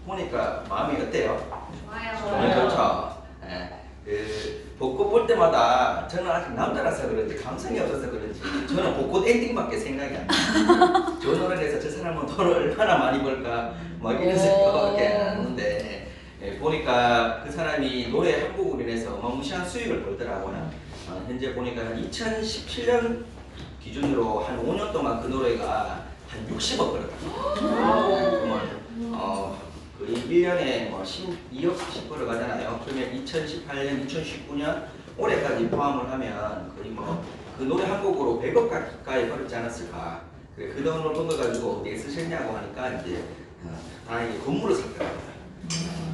보니까 마음이 어때요? 좋아요. 좋죠. 예. 그 벚꽃 볼 때마다 저는 아직 남자라서 그런지 감성이 없어서 그런지 저는 벚꽃 엔딩밖에 생각이 안 나요. 저 노래를 해서 저 사람은 돈을 얼마나 많이 벌까 막 이런 생각밖에 안 나는데 보니까 그 사람이 노래 한 곡으로 인해서 어마무시한 수익을 벌더라고요. 현재 보니까 한 2017년 기준으로 한 5년 동안 그 노래가 한 60억 벌었거든요. 정말 거의 1년에 뭐 12억씩 벌어가잖아요. 그러면 2018년, 2019년 올해까지 포함을 하면 거의 뭐 그 노래 한 곡으로 100억 가까이 벌었지 않았을까. 그래, 그 돈을 번 거 가지고 어디에 쓰셨냐고 하니까 이제 다행히 건물을 샀더라고요.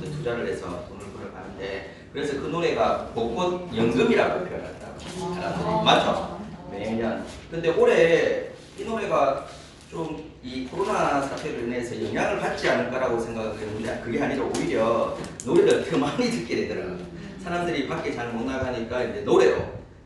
투자를 해서 돈을 벌어가는데 그래서 그 노래가 벚꽃 연금이라고 표현하더라고요. 사람들이. 맞죠? 매년. 근데 올해 이 노래가 좀 이 코로나 사태로 인해서 영향을 받지 않을까라고 생각을 했는데 그게 아니라 오히려 노래를 더 많이 듣게 되더라고요. 사람들이 밖에 잘 못 나가니까 이제 노래로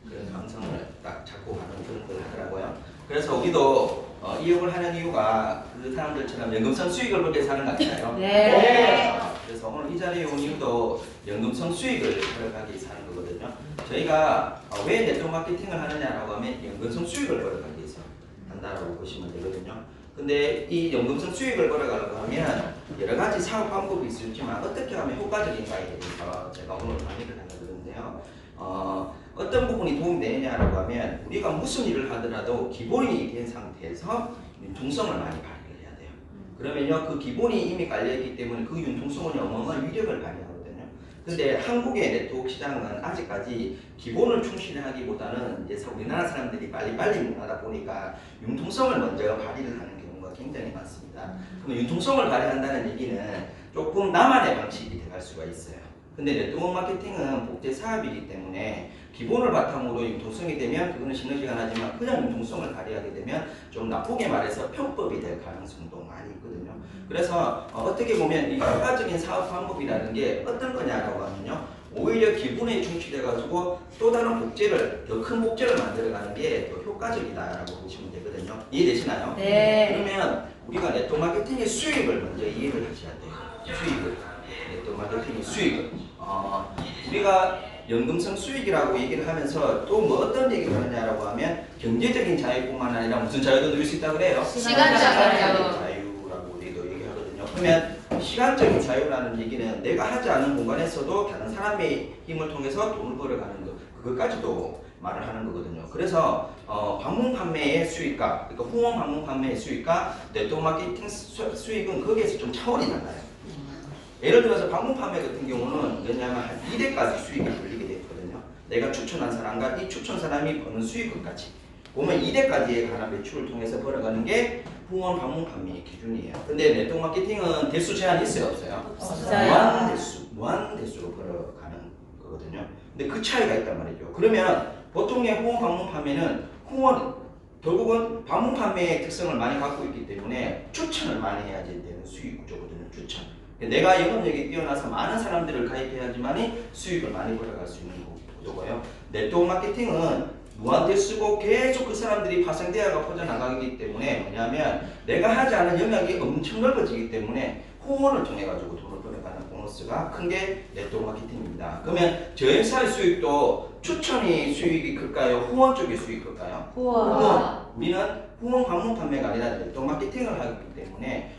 그런 감성을 딱 잡고 가는 그런 걸 하더라고요. 그래서 우리도 이 역을 하는 이유가 그 사람들처럼 연금성 수익을 벌게 사는 거 아니에요? 네. 그래서 오늘 이 자리에 온 이유도 연금성 수익을 벌어가기 위해서 하는 거거든요. 저희가 왜 네트워크 마케팅을 하느냐라고 하면 연금성 수익을 벌어가기 위해서 한다라고 보시면 되거든요. 근데 이 연금성 수익을 벌어가려고 하면 여러 가지 사업 방법이 있을지만 어떻게 하면 효과적인가에 대해서 제가 오늘 강의를 하려고 하는데요. 어떤 부분이 도움이 되느냐라고 하면 우리가 무슨 일을 하더라도 기본이 된 상태에서 융통성을 많이 발휘를 해야 돼요. 그러면요 그 기본이 이미 깔려있기 때문에 그 융통성은 어마어마한 위력을 발휘하거든요. 근데 한국의 네트워크 시장은 아직까지 기본을 충실하기보다는 이제 우리나라 사람들이 빨리빨리 문화다 보니까 융통성을 먼저 발휘를 하는 경우가 굉장히 많습니다. 그럼 융통성을 발휘한다는 얘기는 조금 나만의 방식이 돼갈 수가 있어요. 근데 네트워크 마케팅은 복제 사업이기 때문에 기본을 바탕으로 융통성이 되면 그거는 시너지가 나지만 그냥 융통성을 발휘하게 되면 좀 나쁘게 말해서 편법이 될 가능성도 많이 있거든요. 그래서 어떻게 보면 이 효과적인 사업 방법이라는 게 어떤 거냐라고 하면요. 오히려 기본에 충실해가지고 또 다른 복제를, 더 큰 복제를 만들어가는 게 더 효과적이다라고 보시면 되거든요. 이해되시나요? 네. 그러면 우리가 네트워크 마케팅의 수익을 먼저 이해를 하셔야 돼요. 수익을. 네트워크 마케팅의 수익을. 우리가 연금성 수익이라고 얘기를 하면서 또 뭐 어떤 얘기를 하느냐라고 하면 경제적인 자유뿐만 아니라 무슨 자유도 누릴 수 있다 그래요? 시간적 자유라고 우리도 얘기하거든요. 그러면 시간적인 자유라는 얘기는 내가 하지 않은 공간에서도 다른 사람의 힘을 통해서 돈을 벌어가는 것 그것까지도 말을 하는 거거든요. 그래서 방문 판매의 수익과 그러니까 후원 방문 판매의 수익과 네트워크 마케팅 수익은 거기에서 좀 차원이 달라요. 예를 들어서 방문 판매 같은 경우는 왜냐하면 한 2대까지 수익이 걸리게 되거든요. 내가 추천한 사람과 이 추천 사람이 버는 수익금까지 보면 2대까지에 관한 매출을 통해서 벌어가는 게 후원 방문 판매의 기준이에요. 근데 네트워크 마케팅은 대수 제한이 있어요, 없어요? 없어요. 무한 대수로 벌어가는 거거든요. 근데 그 차이가 있단 말이죠. 그러면 보통의 후원 방문 판매는 결국은 방문 판매의 특성을 많이 갖고 있기 때문에 추천을 많이 해야지 되는 수익 구조거든요. 추천. 내가 영업력이 뛰어나서 많은 사람들을 가입해야지만이 수익을 많이 벌어갈 수 있는 구조고요. 네트워크 마케팅은 무한대수고 계속 그 사람들이 파생되어가 퍼져나가기 때문에 뭐냐면 내가 하지 않은 영역이 엄청 넓어지기 때문에 후원을 통해 가지고 돈을 벌어가는 보너스가 큰 게 네트워크 마케팅입니다. 그러면 저희 회사의 수익도 추천이 수익이 클까요? 후원 쪽이 수익이 클까요? 후원. 우리는 후원 방문 판매가 아니라 네트워크 마케팅을 하기 때문에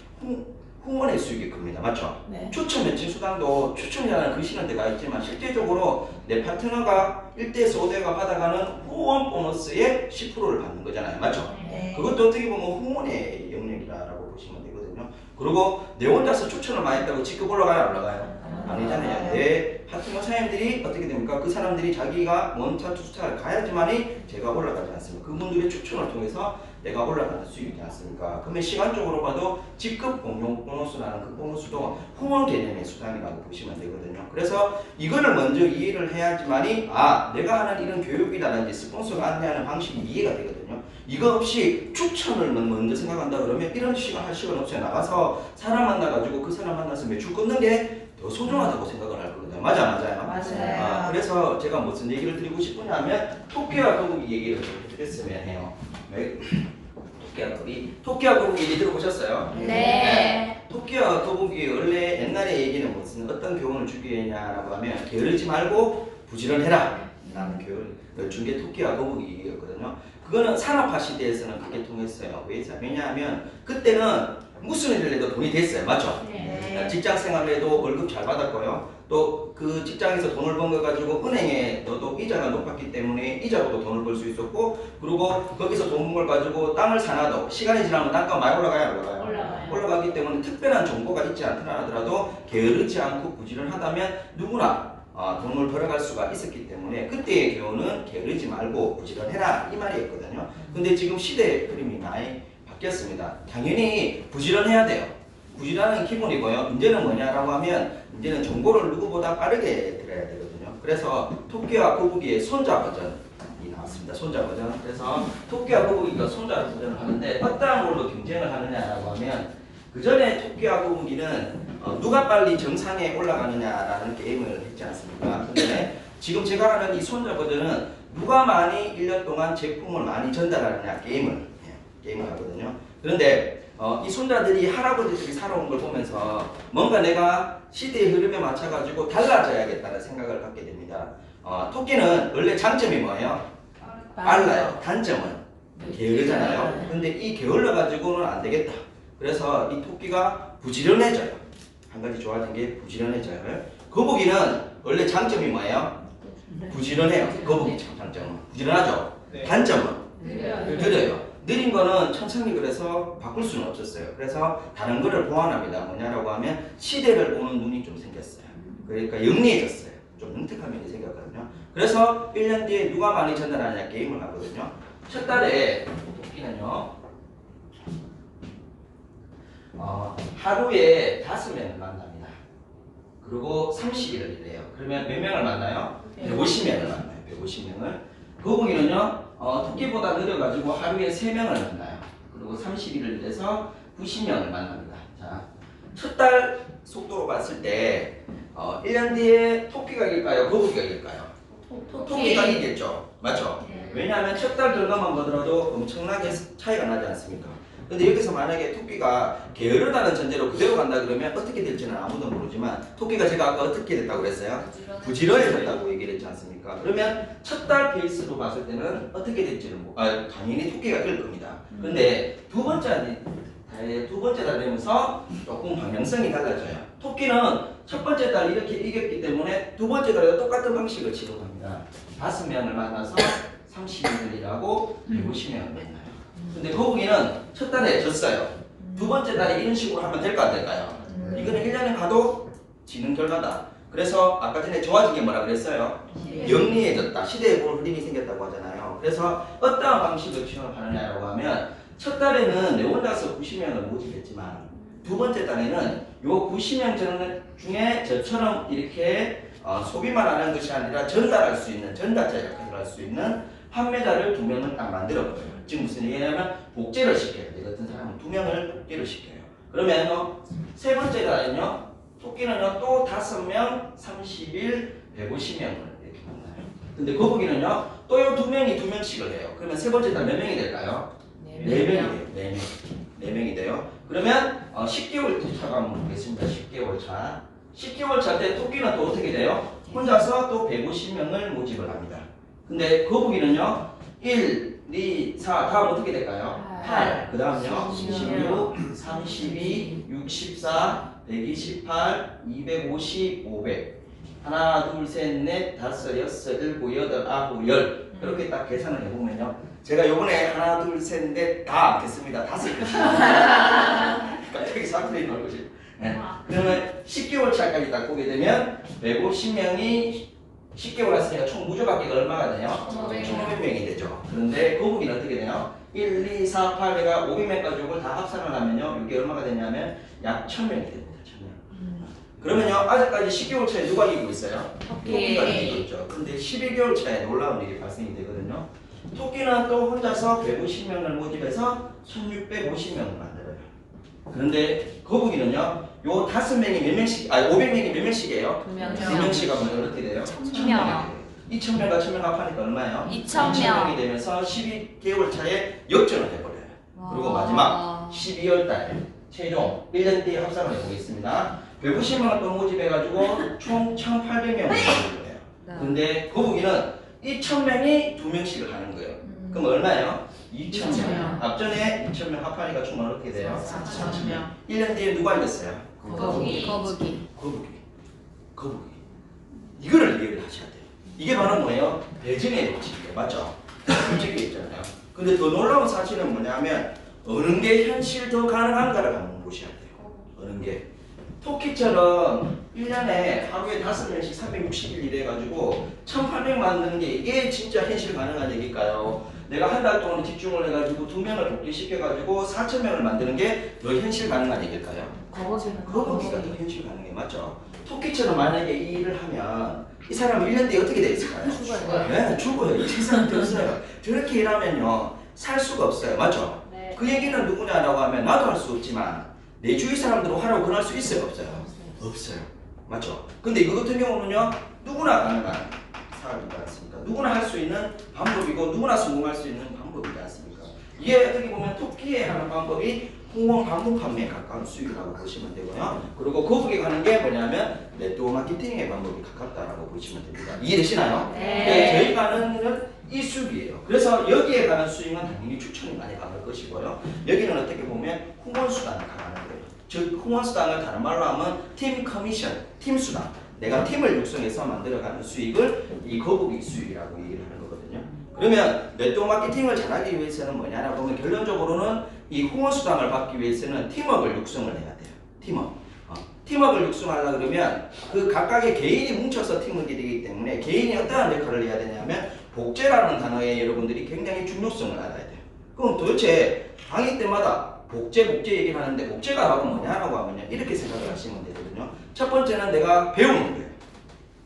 후원의 수익이 큽니다. 맞죠? 네. 추천 매칭 수당도 추천이라는 글씨는 데가 있지만 실제적으로 내 파트너가 1대에서 5대가 받아가는 후원 보너스의 10%를 받는 거잖아요. 맞죠? 네. 그것도 어떻게 보면 후원의 영역이라고 보시면 되거든요. 그리고 내 혼자서 추천을 많이 했다고 직급 올라가요? 안 올라가요? 아니잖아요. 내 파트너 사장님들이 어떻게 됩니까? 그 사람들이 자기가 원차 투스타를 가야지만이 제가 올라가지 않습니까? 그분들의 추천을 통해서 내가 올라가는 수익이지 않습니까? 그러면 시간적으로 봐도 직급 공용 보너스라는 그 보너스도 후원 개념의 수당이라고 보시면 되거든요. 그래서 이거를 먼저 이해를 해야지만이 내가 하는 이런 교육이라든지 스폰서가 안내하는 방식이 이해가 되거든요. 이거 없이 추천을 먼저 생각한다 그러면 이런 시간 할 시간 없이 나가서 사람 만나가지고 그 사람 만나서 매출 끊는 게 더 소중하다고 생각을 할 거거든요. 맞아요? 맞아요. 그래서 제가 무슨 얘기를 드리고 싶으냐면 토끼와 거북이 얘기를 드렸으면 해요. 토끼와 거북이 얘기 들어보셨어요? 네. 토끼와 거북이 원래 옛날의 얘기는 무슨 어떤 교훈을 주기 위해냐라고 하면 게으르지 말고 부지런해라 라는 교훈을 준 게 토끼와 거북이였거든요. 그거는 산업화 시대에서는 그게 통했어요. 왜냐하면 그때는 무슨 일을 해도 돈이 됐어요. 맞죠? 네. 직장 생활을 해도 월급 잘 받았고요. 또 그 직장에서 돈을 번 거 가지고 은행에 넣어도 이자가 높았기 때문에 이자로도 돈을 벌 수 있었고, 그리고 거기서 돈 번 걸 가지고 땅을 사놔도 시간이 지나면 땅값 많이 올라가요, 올라가요? 올라가요. 올라가기 때문에 특별한 정보가 있지 않더라 하더라도 게으르지 않고 부지런하다면 누구나 돈을 벌어갈 수가 있었기 때문에 그때의 교훈은 게으르지 말고 부지런해라 이 말이었거든요. 근데 지금 시대의 흐름이 많이 바뀌었습니다. 당연히 부지런해야 돼요. 부지런한 기본이고요. 문제는 뭐냐라고 하면 이제는 정보를 누구보다 빠르게 들어야 되거든요. 그래서 토끼와 거북이의 손자 버전이 나왔습니다. 손자 버전. 그래서 토끼와 거북이가 손자 버전을 하는데 어떠한 걸로 경쟁을 하느냐라고 하면 그 전에 토끼와 거북이는 누가 빨리 정상에 올라가느냐라는 게임을 했지 않습니까? 근데 지금 제가 하는 이 손자 버전은 누가 많이 1년 동안 제품을 많이 전달하느냐 게임을 하거든요. 그런데 이 손자들이 할아버지들이 살아온 걸 보면서 뭔가 내가 시대의 흐름에 맞춰가지고 달라져야겠다는 생각을 갖게 됩니다. 토끼는 원래 장점이 뭐예요? 빨라요. 단점은 게으르잖아요. 근데 이 게을러 가지고는 안 되겠다. 그래서 이 토끼가 부지런해져요. 한 가지 좋아진 게 부지런해져요. 거북이는 원래 장점이 뭐예요? 부지런해요. 거북이 장점은 부지런하죠. 네. 단점은 느려요. 느려요. 느린 거는 천천히 그래서 바꿀 수는 없었어요. 그래서 다른 거를 보완합니다. 뭐냐라고 하면 시대를 보는 눈이 좀 생겼어요. 그러니까 영리해졌어요. 좀 능특한 면이 생겼거든요. 그래서 1년 뒤에 누가 많이 전달하느냐 게임을 하거든요. 첫 달에 토끼는요. 하루에 5명을 만납니다. 그리고 30일을 일해요. 그러면 몇 명을 만나요? 150명을 만나요. 150명을. 거북이는요. 토끼보다 느려가지고 하루에 3명을 만나요. 그리고 30일을 일해서 90명을 만납니다. 자, 첫 달 속도로 봤을 때 1년 뒤에 토끼가 이길까요? 거북이가 이길까요? 토끼가 이기겠죠. 맞죠? 네. 왜냐하면 첫 달 결과만 보더라도 엄청나게 차이가 나지 않습니까? 근데 여기서 만약에 토끼가 게으르다는 전제로 그대로 간다 그러면 어떻게 될지는 아무도 모르지만 토끼가 제가 아까 어떻게 됐다고 그랬어요? 부지런해졌다고 얘기를 했지 않습니까? 그러면 첫 달 베이스로 봤을 때는 어떻게 될지는 당연히 토끼가 이길 겁니다. 근데 두 번째 달 되면서 조금 방향성이 달라져요. 토끼는 첫 번째 달 이렇게 이겼기 때문에 두 번째 달에도 똑같은 방식을 지도합니다. 5명을 만나서 30일을 일하고 150명을 만나요. 근데 거북이는 첫 달에 졌어요. 두 번째 달에 이런 식으로 하면 될까 안 될까요? 이거는 1년에 가도 지는 결과다. 그래서 아까 전에 좋아진 게 뭐라 그랬어요? 영리해졌다. 시대에 보는 흐름이 생겼다고 하잖아요. 그래서 어떠한 방식을 취업하느냐라고 하면 첫 달에는 내 혼자서 90명을 모집했지만 두 번째 달에는 요 90명 중에 저처럼 이렇게 소비만 하는 것이 아니라 전달할 수 있는 전달자 역할을 할 수 있는 판매자를 2명을 딱 만들어버려요. 지금 무슨 얘기냐면 복제를 시켜요. 내 같은 사람은 2명을 복제를 시켜요. 그러면 세 번째 달에는요. 토끼는요 또 5명, 30일, 150명을 이렇게 만나요. 근데 거북이는요 또 요 2명이 2명씩을 해요. 그러면 세 번째 달 몇 명이 될까요? 4명이 돼요. 4명이 돼요. 그러면 10개월 차가 한번 보겠습니다. 10개월 차. 10개월 차 때 토끼는 또 어떻게 돼요? 혼자서 또 150명을 모집을 합니다. 근데 거북이는요 1, 2, 4 다음 어떻게 될까요? 8. 그 다음요 16, 32, 64, 128, 250, 500. 하나, 둘, 셋, 넷, 다섯, 여섯, 일곱, 여덟, 아홉, 열. 이렇게 딱 계산을 해보면요. 제가 요번에 하나, 둘, 셋, 넷 다 됐습니다. 5개씩. 갑자기 사투리 나올 거지. 네. 그러면 10개월 차까지 딱 보게 되면 150명이 10개월 했으니까 총 무조각계가 얼마가 돼요? 1,500명이 되죠. 그런데 거북이는 어떻게 돼요? 1, 2, 4, 8, 500명까지 이걸 다 합산을 하면요. 이게 얼마가 되냐면 약 1,000명이 됩니다. 1,000명. 그러면요. 아직까지 10개월 차에 누가 이기고 있어요? 토끼가 이기고 있죠. 근데 12개월 차에 놀라운 일이 발생이 되거든요. 토끼는 또 혼자서 150명을 모집해서 1,650명을 만들어요. 그런데 거북이는요, 요 5명이 몇 명씩, 500명이 몇 명씩이에요? 2명씩 하면 어떻게 돼요? 1,000명. 2,000명과 1,000명 합하니까 얼마예요? 2,000명. 2,000명이 되면서 12개월 차에 역전을 해버려요. 그리고 마지막 12월 달에 최종 1년 뒤에 합산을 해보겠습니다. 190만 원 모집해가지고 총 1,800명을 모집을 해요. 근데 거북이는 이 1,000명이 2명씩을 하는 거예요. 그럼 얼마예요? 2,000명. 앞전에 2,000명 합하니까 총 어떻게 돼요? 4,000명. 1년 뒤에 누가 이겼어요? 거북이. 거북이. 이거를 이해를 하셔야 돼요. 이게 바로 뭐예요? 배정의 법칙이에요. 맞죠? 법칙이 있잖아요. 근데 더 놀라운 사실은 뭐냐면 어느 게 현실 더 가능한가를 한번 보셔야 돼요. 어느 게. 토끼처럼 1년에 하루에 5명씩 360일 일해가지고 1,800 만드는 게 이게 진짜 현실 가능한 얘기일까요? 내가 한 달 동안 집중을 해가지고 2명을 복귀시켜가지고 4,000명을 만드는 게 더 현실 가능한 얘기일까요? 거북이가 더 현실 가능해. 맞죠? 토끼처럼 만약에 이 일을 하면 이 사람은 1년 뒤에 어떻게 돼 있을까요? 죽어요. 네, 죽어요. 이 세상에 없어요. 저렇게 일하면요 살 수가 없어요. 맞죠? 네. 그 얘기는 누구냐라고 하면 나도 할 수 없지만 내 주위 사람들은 하라고 권할 수 있어요? 없어요? 없어요. 맞죠? 근데 이거 같은 경우는요 누구나 가능한 사람이지 않습니까? 누구나 할 수 있는 방법이고 누구나 성공할 수 있는 방법이지 않습니까? 이게 어떻게 보면 토끼에 하는 방법이 홍원 방문 판매에 가까운 수익이라고 보시면 되고요. 그리고 거북이 가는 게 뭐냐면 네트워크 마케팅의 방법이 가깝다라고 보시면 됩니다. 이해되시나요? 네. 저희가 하는 건 이 수익이에요. 그래서 여기에 관한 수익은 당연히 추천이 많이 받을 것이고요. 여기는 어떻게 보면 후원수당을 가는 거예요. 즉 후원수당을 다른 말로 하면 팀 커미션, 팀 수당. 내가 팀을 육성해서 만들어가는 수익을 이 거북이 수익이라고 얘기를 하는 거거든요. 그러면 네트워크 마케팅을 잘하기 위해서는 뭐냐라고 보면 결론적으로는 이 후원수당을 받기 위해서는 팀워크를 육성을 해야 돼요. 팀워크를 육성하려고 그러면 그 각각의 개인이 뭉쳐서 팀워크가 되기 때문에 개인이 어떠한 역할을 해야 되냐면 복제라는 단어에 여러분들이 굉장히 중요성을 알아야 돼요. 그럼 도대체 강의 때마다 복제 얘기를 하는데 복제가 바로 뭐냐라고 하면요 이렇게 생각을 하시면 되거든요. 첫 번째는 내가 배우는 거예요.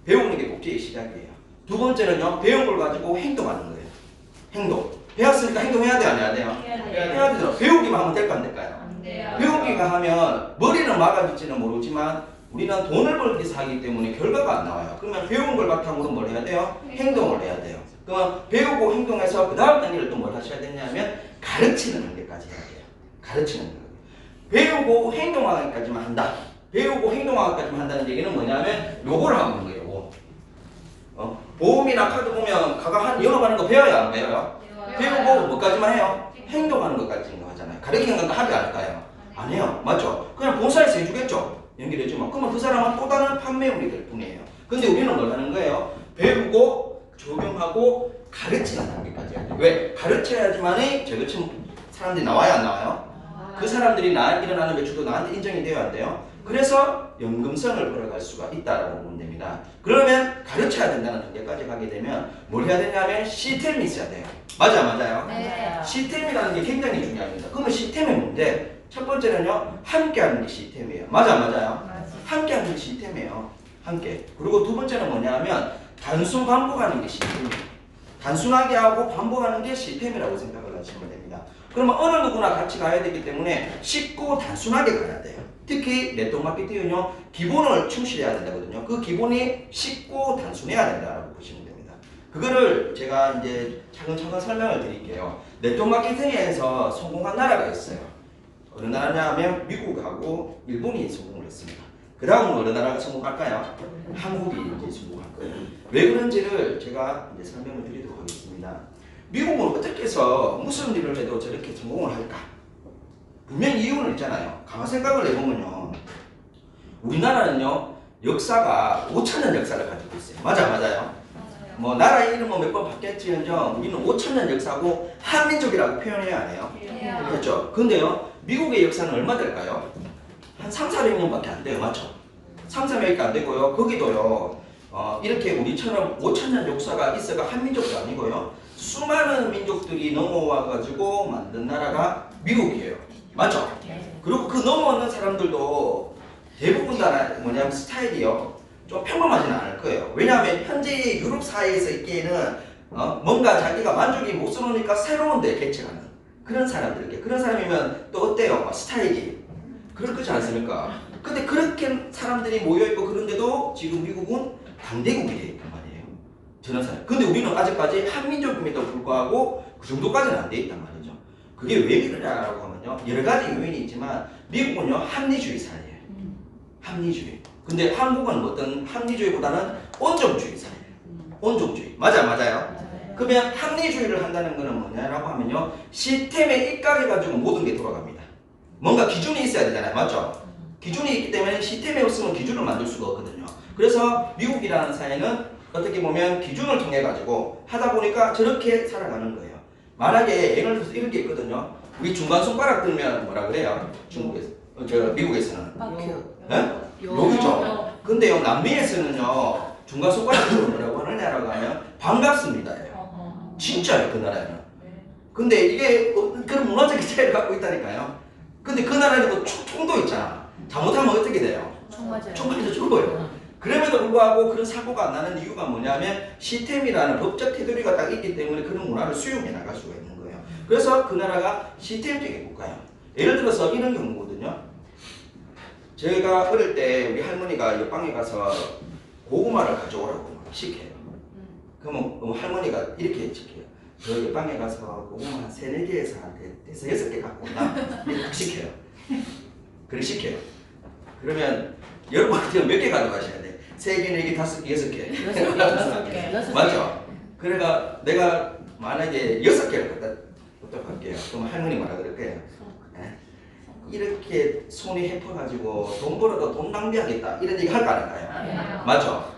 배우는 게 복제의 시작이에요. 두 번째는요 배운 걸 가지고 행동하는 거예요. 행동. 배웠으니까 행동해야 돼요, 안 해야 돼요? 해야 되죠. 배우기만 하면 될까 안 될까요? 안 돼요. 배우기가 하면 머리는 막아질지는 모르지만 우리는 돈을 벌기 위해서 하기 때문에 결과가 안 나와요. 그러면 배운 걸 바탕으로 뭘 해야 돼요? 행동을 해야 돼요. 그러면 배우고 행동해서 그 다음 단계를 또 뭘 하셔야 되냐면 가르치는 단계까지 해야 돼요. 가르치는 단계. 배우고 행동하기까지만 한다. 배우고 행동하기까지만 한다는 얘기는 뭐냐면 요거를 하는 거예요. 요거. 보험이나 카드 보면 각각 한 영업하는 거 배워요, 안 배워요? 배우고 뭐까지만 해요? 행동하는 것까지 하잖아요. 가르치는 건 하지 않을까요? 안 해요. 맞죠? 그냥 본사에서 해주겠죠? 연결해주면. 그러면 그 사람은 또 다른 판매용이 될 뿐이에요. 근데 우리는 뭘 하는 거예요? 배우고 적용하고 가르치는 단계까지 해야 돼요. 왜? 가르쳐야지만이 저같은 사람들이 나와요, 안 나와요? 그 사람들이 일어나는 매출도 나한테 인정이 돼야 안 돼요? 그래서 연금성을 벌어갈 수가 있다라고 보면 됩니다. 그러면 가르쳐야 된다는 단계까지 가게 되면 뭘 해야 되냐면 시스템이 있어야 돼요. 맞아요? 네. 시스템이라는 게 굉장히 중요합니다. 그러면 시스템의 문제 첫 번째는요 함께하는 게 시스템이에요. 맞아요? 함께하는 게 시스템이에요. 함께. 그리고 두 번째는 뭐냐면 단순 반복하는 게 시스템이에요. 단순하게 하고 반복하는 게 시스템이라고 생각을 하시면 됩니다. 그러면 어느 누구나 같이 가야 되기 때문에 쉽고 단순하게 가야 돼요. 특히 네트워크 마케팅은요 기본을 충실해야 된다거든요. 그 기본이 쉽고 단순해야 된다고 보시면 됩니다. 그거를 제가 이제 차근차근 설명을 드릴게요. 네트워크 마케팅에서 성공한 나라가 있어요. 어느 나라냐 하면 미국하고 일본이 성공을 했습니다. 그 다음은 어느 나라가 성공할까요? 한국이 이제 성공할 거예요. 왜 그런지를 제가 이제 설명을 드리도록 하겠습니다. 미국은 어떻게 해서 무슨 일을 해도 저렇게 성공을 할까? 분명히 이유는 있잖아요. 가만 생각을 해보면요. 우리나라는요, 역사가 5,000년 역사를 가지고 있어요. 맞아요. 뭐, 나라 이름은 몇 번 바뀌었지언정 우리는 5,000년 역사고 한민족이라고 표현해야 안 해요. 그렇죠? 근데요, 미국의 역사는 얼마 될까요? 한 3, 400년밖에 안 돼요. 맞죠? 3, 400년밖에 안 되고요. 거기도요, 이렇게 우리처럼 5,000년 역사가 있어가 한민족도 아니고요. 수많은 민족들이 넘어와가지고 만든 나라가 미국이에요. 맞죠? 그리고 그 넘어오는 사람들도 대부분 다 뭐냐면 스타일이요. 좀 평범하지는 않을 거예요. 왜냐하면 현재 유럽 사회에서 있기에는 뭔가 자기가 만족이 못 서놓으니까 새로운 데 개척하는 그런 사람들에게 그런 사람이면 또 어때요? 스타일이 그럴 거지 않습니까? 근데 그렇게 사람들이 모여있고 그런데도 지금 미국은 강대국이 되어 있단 말이에요. 저런 사람. 근데 우리는 아직까지 한민족임에도 불구하고 그 정도까지는 안 되어 있단 말이죠. 그게 왜 그러냐라고 하면요. 여러 가지 요인이 있지만 미국은요 합리주의 사회예요. 합리주의. 근데 한국은 어떤 합리주의보다는 온정주의 사회예요. 온정주의. 맞아요. 그러면 합리주의를 한다는 것은 뭐냐라고 하면요. 시스템에 입각해가지고 모든 게 돌아갑니다. 뭔가 기준이 있어야 되잖아요. 맞죠? 기준이 있기 때문에 시스템에 없으면 기준을 만들 수가 없거든요. 그래서 미국이라는 사회는 어떻게 보면 기준을 통해 가지고 하다 보니까 저렇게 살아가는 거예요. 만약에 예를 들어서 이런 게 있거든요. 우리 중간 손가락 들면 뭐라 그래요? 중국에서, 미국에서는 여기죠. 근데요 남미에서는요 중간 손가락 들면 뭐라고 하느냐라고 하면 반갑습니다예요. 진짜요 그 나라에는. 근데 이게 그런 문화적인 차이를 갖고 있다니까요. 근데 그 나라에는 뭐 총도 있잖아. 잘못하면 어떻게 돼요? 총 맞아서 죽어요. 그럼에도 불구하고 그런 사고가 안 나는 이유가 뭐냐면 시스템이라는 법적 테두리가 딱 있기 때문에 그런 문화를 수용해 나갈 수가 있는 거예요. 그래서 그 나라가 시스템적인 국가예요. 예를 들어서 이런 경우거든요. 제가 어릴 때 우리 할머니가 옆방에 가서 고구마를 가져오라고 시켜요. 그러면 할머니가 이렇게 시켜요. 저 옆방에 가서 고구마 한 3, 4개에서 한 5, 6개 갖고 온다. 이렇게 시켜요. 그렇게 시켜요. 그러면 여러분한테 몇 개 가져가셔야 돼? 3개, 4개, 5개, 6개. 맞죠? 그러니까 내가 만약에 6개를 갖다 놓도록 할게요. 그럼 할머니 뭐라 그럴 거예요? 이렇게 손이 해퍼가지고 돈 벌어도 돈 낭비하겠다 이런 얘기 할거 아닌가요? 맞죠?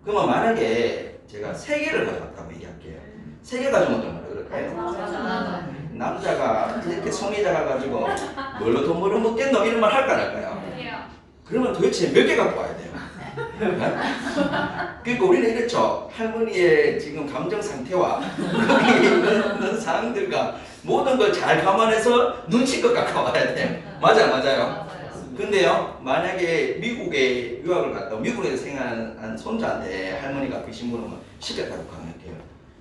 그러면 만약에 제가 3개를 가져갔다고 얘기할게요. 3개 가져오면 좀 뭐라 그럴까요? 남자가 이렇게 손이 작아가지고 뭘로 돈 벌어먹겠노 이런 말 할거 아닐까요? 그러면 도대체 몇 개 갖고 와야 돼요? 그러니까 우리는 이랬죠. 할머니의 지금 감정 상태와 거기에 있는 사항들과 모든 걸 잘 감안해서 눈치껏 갖고 와야 돼요. 맞아요. 근데요, 만약에 미국에 유학을 갔다 미국에서 생활한 손자인데 할머니가 그 신분을 시켰다고 가능할게요.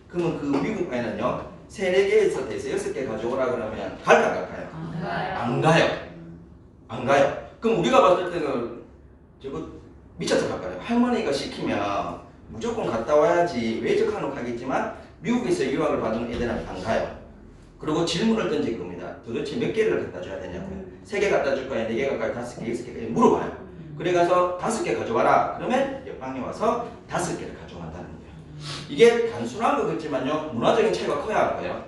그러면 그 미국 애는요, 3, 4개에서 돼서 6개 가져오라 그러면 갈까 안 갈까요? 안 가요. 그럼 우리가 봤을 때는 저거 미쳤다 갈까요? 할머니가 시키면 무조건 갔다 와야지 외적한옥 하겠지만 미국에서 유학을 받은 애들은 안 가요. 그리고 질문을 던질 겁니다. 도대체 몇 개를 갖다 줘야 되냐고요. 3개 갖다 줄 거야, 4개 갈까요, 5개, 6개 물어봐요. 그래 가서 5개 가져와라. 그러면 옆방에 와서 5개를 가져간다는 거예요. 이게 단순한 것 같지만요, 문화적인 차이가 커야 할 거예요.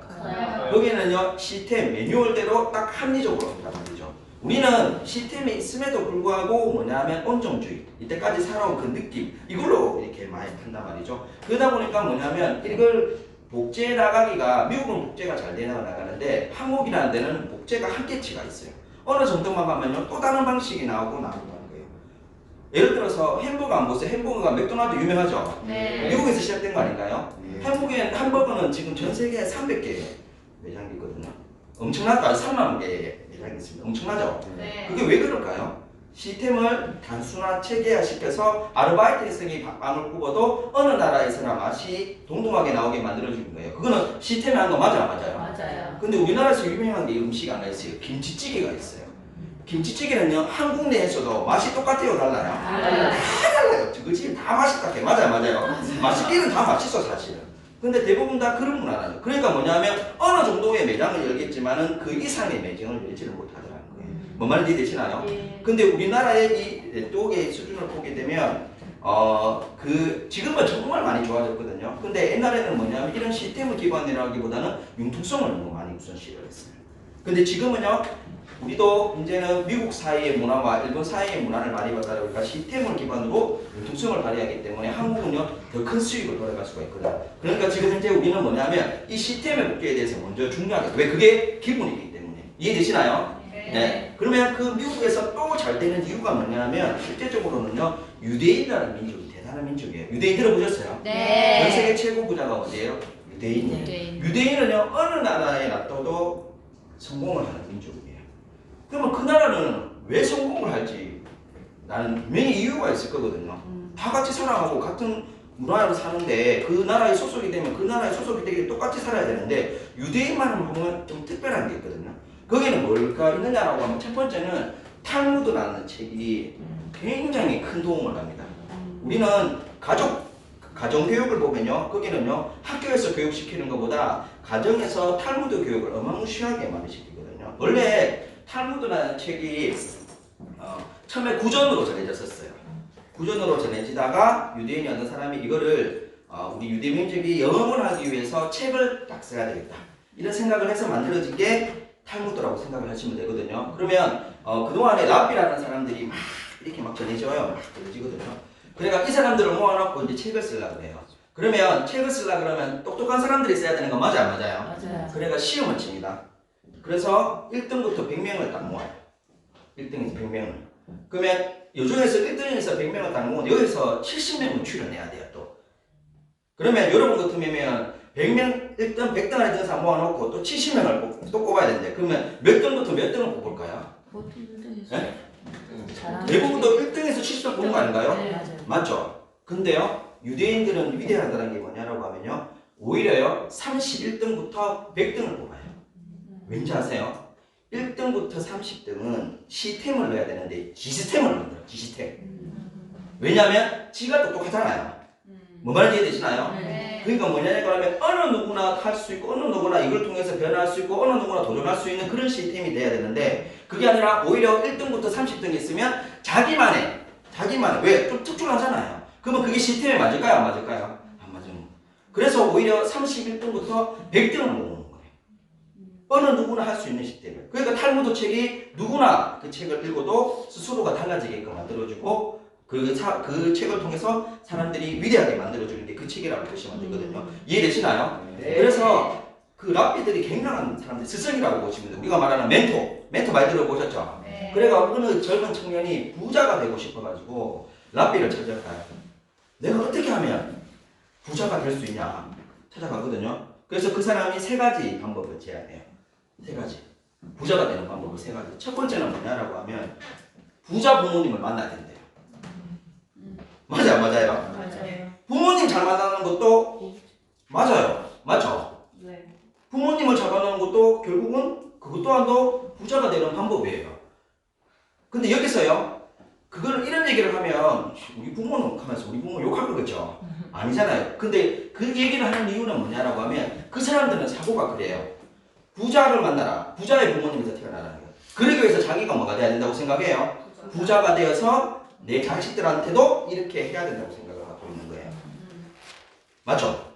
여기는요, 시스템 매뉴얼대로 딱 합리적으로 한단 말이죠. 우리는 시스템에 있음에도 불구하고 뭐냐면 온정주의, 이때까지 살아온 그 느낌, 이걸로 이렇게 많이 한단 말이죠. 그러다 보니까 뭐냐면 이걸 복제해 나가기가, 미국은 복제가 잘 되어 나가는데 한국이라는 데는 복제가 한계치가 있어요. 어느 정도만 가면요 또 다른 방식이 나오는 거예요. 예를 들어서 햄버거 안 보세요? 햄버거가 맥도날드 유명하죠? 네. 미국에서 시작된 거 아닌가요? 햄버거는 지금 전 세계에 300개 매장이 있거든요. 엄청나죠? 3만 개의 매장이 있습니다. 엄청나죠? 네. 그게 왜 그럴까요? 시스템을 단순화 체계화시켜서 아르바이트생이 빵을 굽어도 어느 나라에서나 맛이 동등하게 나오게 만들어주는 거예요. 그거는 시스템이 한 거 맞아요. 근데 우리나라에서 유명한 게 음식이 하나 있어요. 김치찌개가 있어요. 김치찌개는요 한국 내에서도 맛이 똑같아요, 달라요? 다 달라요. 그 집이 다 맛있다. 맞아요. 맛있기는 다 맛있어 사실은. 근데 대부분 다 그런 문화라요. 그러니까 뭐냐면 어느 정도의 매장을 열겠지만은 그 이상의 매장을 열지를 못하더라는 거예요. 뭔 말인지 되시나요? 근데 우리나라의 이 네트워크의 수준을 보게 되면 지금은 정말 많이 좋아졌거든요. 근데 옛날에는 뭐냐면 이런 시스템을 기반으로 하기보다는 융통성을 너무 많이 우선시를 했어요. 근데 지금은요, 우리도 이제는 미국 사회의 문화와 일본 사회의 문화를 많이 받다 보니까 시스템을 기반으로 융통성을 발휘하기 때문에 한국은요 더 큰 수익을 돌아갈 수가 있거든요. 그러니까 지금 현재 우리는 뭐냐면 이 시스템의 복제에 대해서 먼저 중요하게, 왜 그게 기본이기 때문에. 이해되시나요? 네. 그러면 그 미국에서 또 잘 되는 이유가 뭐냐면 실제적으로는요 유대인이라는 민족이 대단한 민족이에요. 유대인 들어보셨어요? 네. 전 세계 최고 부자가 어디예요? 유대인이에요. 유대인은요 어느 나라에 놔둬도 성공을 하는 민족이에요. 그러면 그 나라는 왜 성공을 할지 나는 분명히 이유가 있을 거거든요. 다 같이 살아가고 같은 문화로 사는데 그 나라에 소속이 되면 그 나라에 소속이 되게 똑같이 살아야 되는데 유대인만 보면 좀 특별한 게 있거든요. 거기는 뭘까 있느냐라고 하면 첫 번째는 탈무드라는 책이 굉장히 큰 도움을 합니다. 우리는 가족 가정교육을 보면요, 거기는요 학교에서 교육시키는 것보다 가정에서 탈무드 교육을 어마무시하게 많이 시키거든요. 원래 탈무드라는 책이 처음에 구전으로 전해졌었어요. 구전으로 전해지다가 유대인이 어떤 사람이 이거를 우리 유대 민족이 영업을 하기 위해서 책을 딱 써야 되겠다, 이런 생각을 해서 만들어진 게 탈무드라고 생각을 하시면 되거든요. 그러면 그동안에 랍비라는 사람들이 막 이렇게 막 전해져요. 막 전해지거든요. 그러니까 이 사람들을 모아놓고 이제 책을 쓰려고 해요. 그러면 책을 쓰려고 그러면 똑똑한 사람들이 써야 되는 거 맞아요, 안 맞아요? 맞아요. 그러니까 시험을 칩니다. 그래서 1등부터 100명을 딱 모아요. 1등에서 100명을. 그러면 요중에서 1등에서 100명을 딱 모으면 여기서 70명을 출연해야 돼요, 또. 그러면 여러분 같으면 100명, 1등, 100등 안에 든 사람 모아놓고 또 70명을 또 꼽아야 되는데, 그러면 몇 등부터 몇 등을 뽑을까요? 보통 1등에서 네? 잘하는 대부분도 1등에서 70등 뽑는 거 아닌가요? 네, 맞아요. 맞죠? 근데요, 유대인들은 위대하다는 게 뭐냐라고 하면요, 오히려요, 31등부터 100등을 뽑아요. 왠지 아세요? 1등부터 30등은 시스템을 넣어야 되는데 지시템을 넣어요. 지시템. 왜냐하면 지가 똑똑하잖아요. 뭐 말인지 이해되시나요? 네. 그러니까 뭐냐면 어느 누구나 할 수 있고 어느 누구나 이걸 통해서 변화할 수 있고 어느 누구나 도전할 수 있는 그런 시스템이 돼야 되는데, 그게 아니라 오히려 1등부터 30등이 있으면 자기만의 왜? 좀 특출나잖아요. 그러면 그게 시스템에 맞을까요? 안 맞을까요? 안 맞으면. 그래서 오히려 31등부터 100등을 모으는 거예요. 어느 누구나 할 수 있는 시스템이에요. 그러니까 탈무드 책이 누구나 그 책을 읽어도 스스로가 달라지게끔 만들어주고 그 책을 통해서 사람들이 위대하게 만들어주는 게 그 책이라고 보시면 되거든요. 이해되시나요? 네. 그래서 그 랍비들이 굉장한 사람들, 스승이라고 보시면 돼요. 우리가 말하는 멘토 많이 들어보셨죠? 네. 그래가 어느 젊은 청년이 부자가 되고 싶어가지고 랍비를 찾아가요. 내가 어떻게 하면 부자가 될 수 있냐 찾아가거든요. 그래서 그 사람이 세 가지 방법을 제안해요. 세 가지. 부자가 되는 방법을 세 가지. 첫 번째는 뭐냐라고 하면 부자 부모님을 만나야 된대요. 맞아요, 맞아요. 맞아요. 부모님 잘 만나는 것도 맞아요, 맞죠? 네. 부모님을 잘 만나는 것도 결국은 그것 또한도 부자가 되는 방법이에요. 근데 여기서요, 그거는 이런 얘기를 하면 우리 부모는 하면서 우리 부모 욕할 거겠죠? 아니잖아요. 근데 그 얘기를 하는 이유는 뭐냐라고 하면 그 사람들은 사고가 그래요. 부자를 만나라. 부자의 부모님에서 태어나라는 거예요. 그러기 위해서 자기가 뭐가 돼야 된다고 생각해요? 부자가 되어서 내 자식들한테도 이렇게 해야 된다고 생각을 하고 있는 거예요. 맞죠?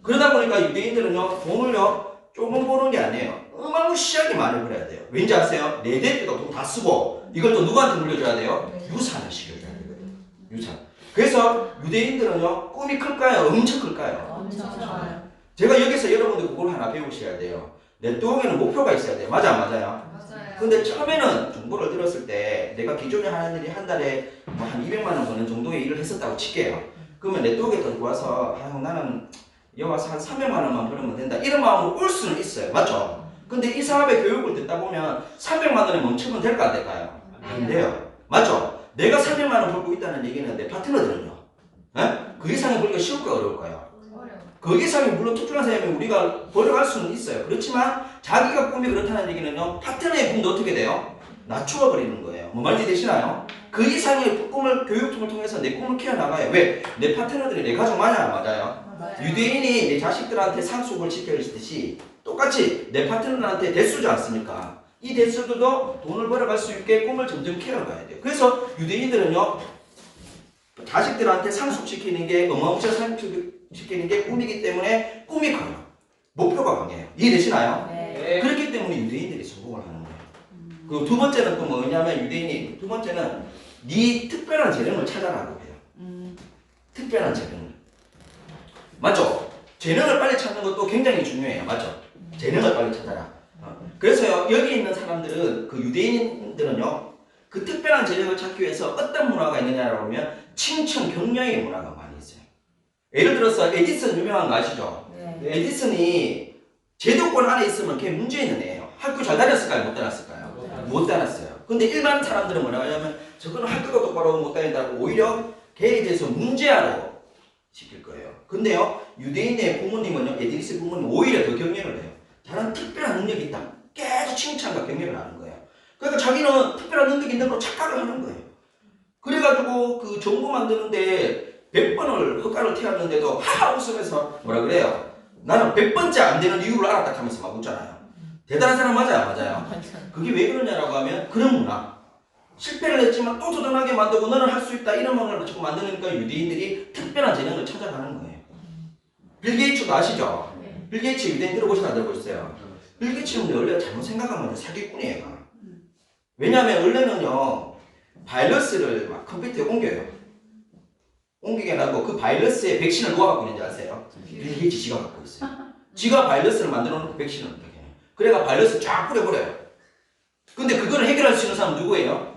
그러다 보니까 유대인들은요, 돈을요, 조금 버는 게 아니에요. 어마무시하게 많이 벌어야 돼요. 왠지 아세요? 내 될 때도 돈 다 쓰고, 이걸 또 누구한테 물려줘야 돼요? 유산을 시켜줘야 되거든요. 유산. 그래서 유대인들은요, 꿈이 클까요? 엄청 클까요? 엄청 좋아요. 제가 여기서 여러분들 그걸 하나 배우셔야 돼요. 네트워크에는 목표가 있어야 돼요. 맞아, 안 맞아요? 맞아요. 근데 처음에는 정보를 들었을 때 내가 기존에 하는 일이 한 달에 뭐 한 200만 원 버는 정도의 일을 했었다고 칠게요. 그러면 네트워크에 들어와서 나는 여기 와서 한 300만 원만 벌면 된다, 이런 마음으로 올 수는 있어요. 맞죠? 근데 이 사업의 교육을 듣다 보면 300만 원에 멈추면 될까 안 될까요? 안 돼요. 맞죠? 내가 300만 원 벌고 있다는 얘기는 내 파트너들은요, 그 이상의 벌기가 쉬울까요, 어려울까요? 그 이상이 물론 특출난 사람이 우리가 벌어갈 수는 있어요. 그렇지만 자기가 꿈이 그렇다는 얘기는요, 파트너의 꿈도 어떻게 돼요? 낮추어 버리는 거예요. 뭐 말이 되시나요? 그 이상의 꿈을 교육통을 통해서 내 꿈을 키워나가요. 왜? 내 파트너들이 내 가족 맞아요, 맞아요? 맞아요. 유대인이 내 자식들한테 상속을 시켜주듯이 똑같이 내 파트너한테 대수지 않습니까? 이 대수들도 돈을 벌어갈 수 있게 꿈을 점점 키워가야 돼요. 그래서 유대인들은요, 자식들한테 상속시키는 게 어마무시한 상속시키는 게 꿈이기 때문에 꿈이 커요. 목표가 강해요. 이해되시나요? 네. 그렇기 때문에 유대인들이 성공을 하는 거예요. 그리고 두 번째는 또 뭐냐면 유대인이 두 번째는 네 특별한 재능을 찾아라고 해요. 특별한 재능을. 맞죠? 재능을 빨리 찾는 것도 굉장히 중요해요. 맞죠? 재능을 빨리 찾아라. 그래서요, 여기 있는 사람들은, 그 유대인들은요, 그 특별한 재능을 찾기 위해서 어떤 문화가 있느냐라고 하면 칭찬, 격려의 문화가 많이 있어요. 예를 들어서 에디슨 유명한 거 아시죠? 네. 에디슨이 제도권 안에 있으면 걔 문제 있는 애예요. 학교 잘 다녔을까요? 못 다녔을까요? 못 다녔어요. 근데 일반 사람들은 뭐라고 하냐면 저거는 학교가 똑바로 못 다닌다고 오히려 걔에 대해서 문제아로 시킬 거예요. 근데요, 유대인의 부모님은요, 에디슨 부모님 오히려 더 격려를 해요. 자는 특별한 능력이 있다. 계속 칭찬과 격려를 하는 거예요. 그러니까 자기는 특별한 능력이 있는 걸로 착각을 하는 거예요. 그래가지고 그 정보 만드는데 100번을 헛간을 태웠는데도 하하 웃으면서 뭐라 그래요? 나는 100번째 안 되는 이유를 알았다 하면서 막 웃잖아요. 대단한 사람 맞아요? 맞아요? 그게 왜 그러냐라고 하면 그런 문화. 실패를 했지만 또 도전하게 만들고 너는 할 수 있다 이런 문화를 자꾸 만드니까 유대인들이 특별한 재능을 찾아가는 거예요. 빌 게이츠도 아시죠? 빌 게이츠 유대인 들어보시나 안 들어보셨어요? 빌 게이츠는 원래 잘못 생각하면 사기꾼이에요. 왜냐하면 원래는요 바이러스를 막 컴퓨터에 옮겨요. 옮기게 하고 그 바이러스에 백신을 누가 갖고 있는지 아세요? 빌 게이츠 지가 갖고 있어요. 지가 바이러스를 만들어 놓고 백신을 어떻게 해요? 그래가 바이러스 쫙 뿌려버려요. 근데 그걸 해결할 수 있는 사람은 누구예요?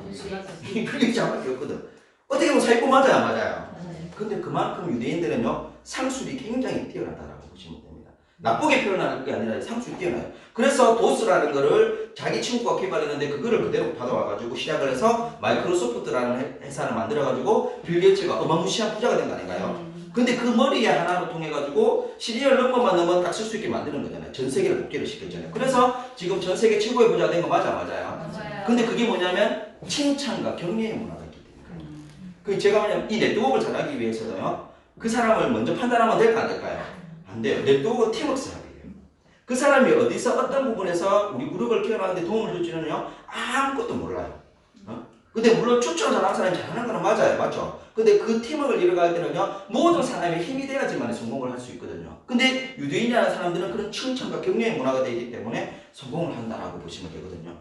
빌 게이츠밖에 없거든. 어떻게 보면 사기꾼 맞아요 안 맞아요? 근데 그만큼 유대인들은요 상술이 굉장히 뛰어나다라고 보시면 됩니다. 나쁘게 표현하는 게 아니라 상술이 뛰어나요. 그래서 도스라는 거를 자기 친구가 개발했는데 그거를 그대로 받아와가지고 시작을 해서 마이크로소프트라는 회사를 만들어가지고 빌 게이츠가 어마무시한 부자가 된 거 아닌가요? 근데 그 머리에 하나로 통해가지고 시리얼 넘버만 넣으면 딱 쓸 수 있게 만드는 거잖아요. 전 세계를 복제를 시켰잖아요. 그래서 지금 전 세계 최고의 부자가 된 거 맞아요? 맞아요. 근데 그게 뭐냐면 칭찬과 격려의 문화가 있기 때문에. 그 제가 뭐냐면 이 네트워크를 잘하기 위해서도요. 그 사람을 먼저 판단하면 될까 안 될까요? 안 돼요. 네트워크 팀워크 사업이에요. 그 사람이 어디서 어떤 부분에서 우리 그룹을 키워나가는데 도움을 줄지는요 아무것도 몰라요. 근데 물론 추천을 잘하는 사람이 잘하는 거는 맞아요. 맞죠? 근데 그 팀워크를 이뤄갈 때는요 모든 사람의 힘이 돼야지만 성공을 할 수 있거든요. 근데 유대인이라는 사람들은 그런 칭찬과 격려의 문화가 되기 때문에 성공을 한다라고 보시면 되거든요.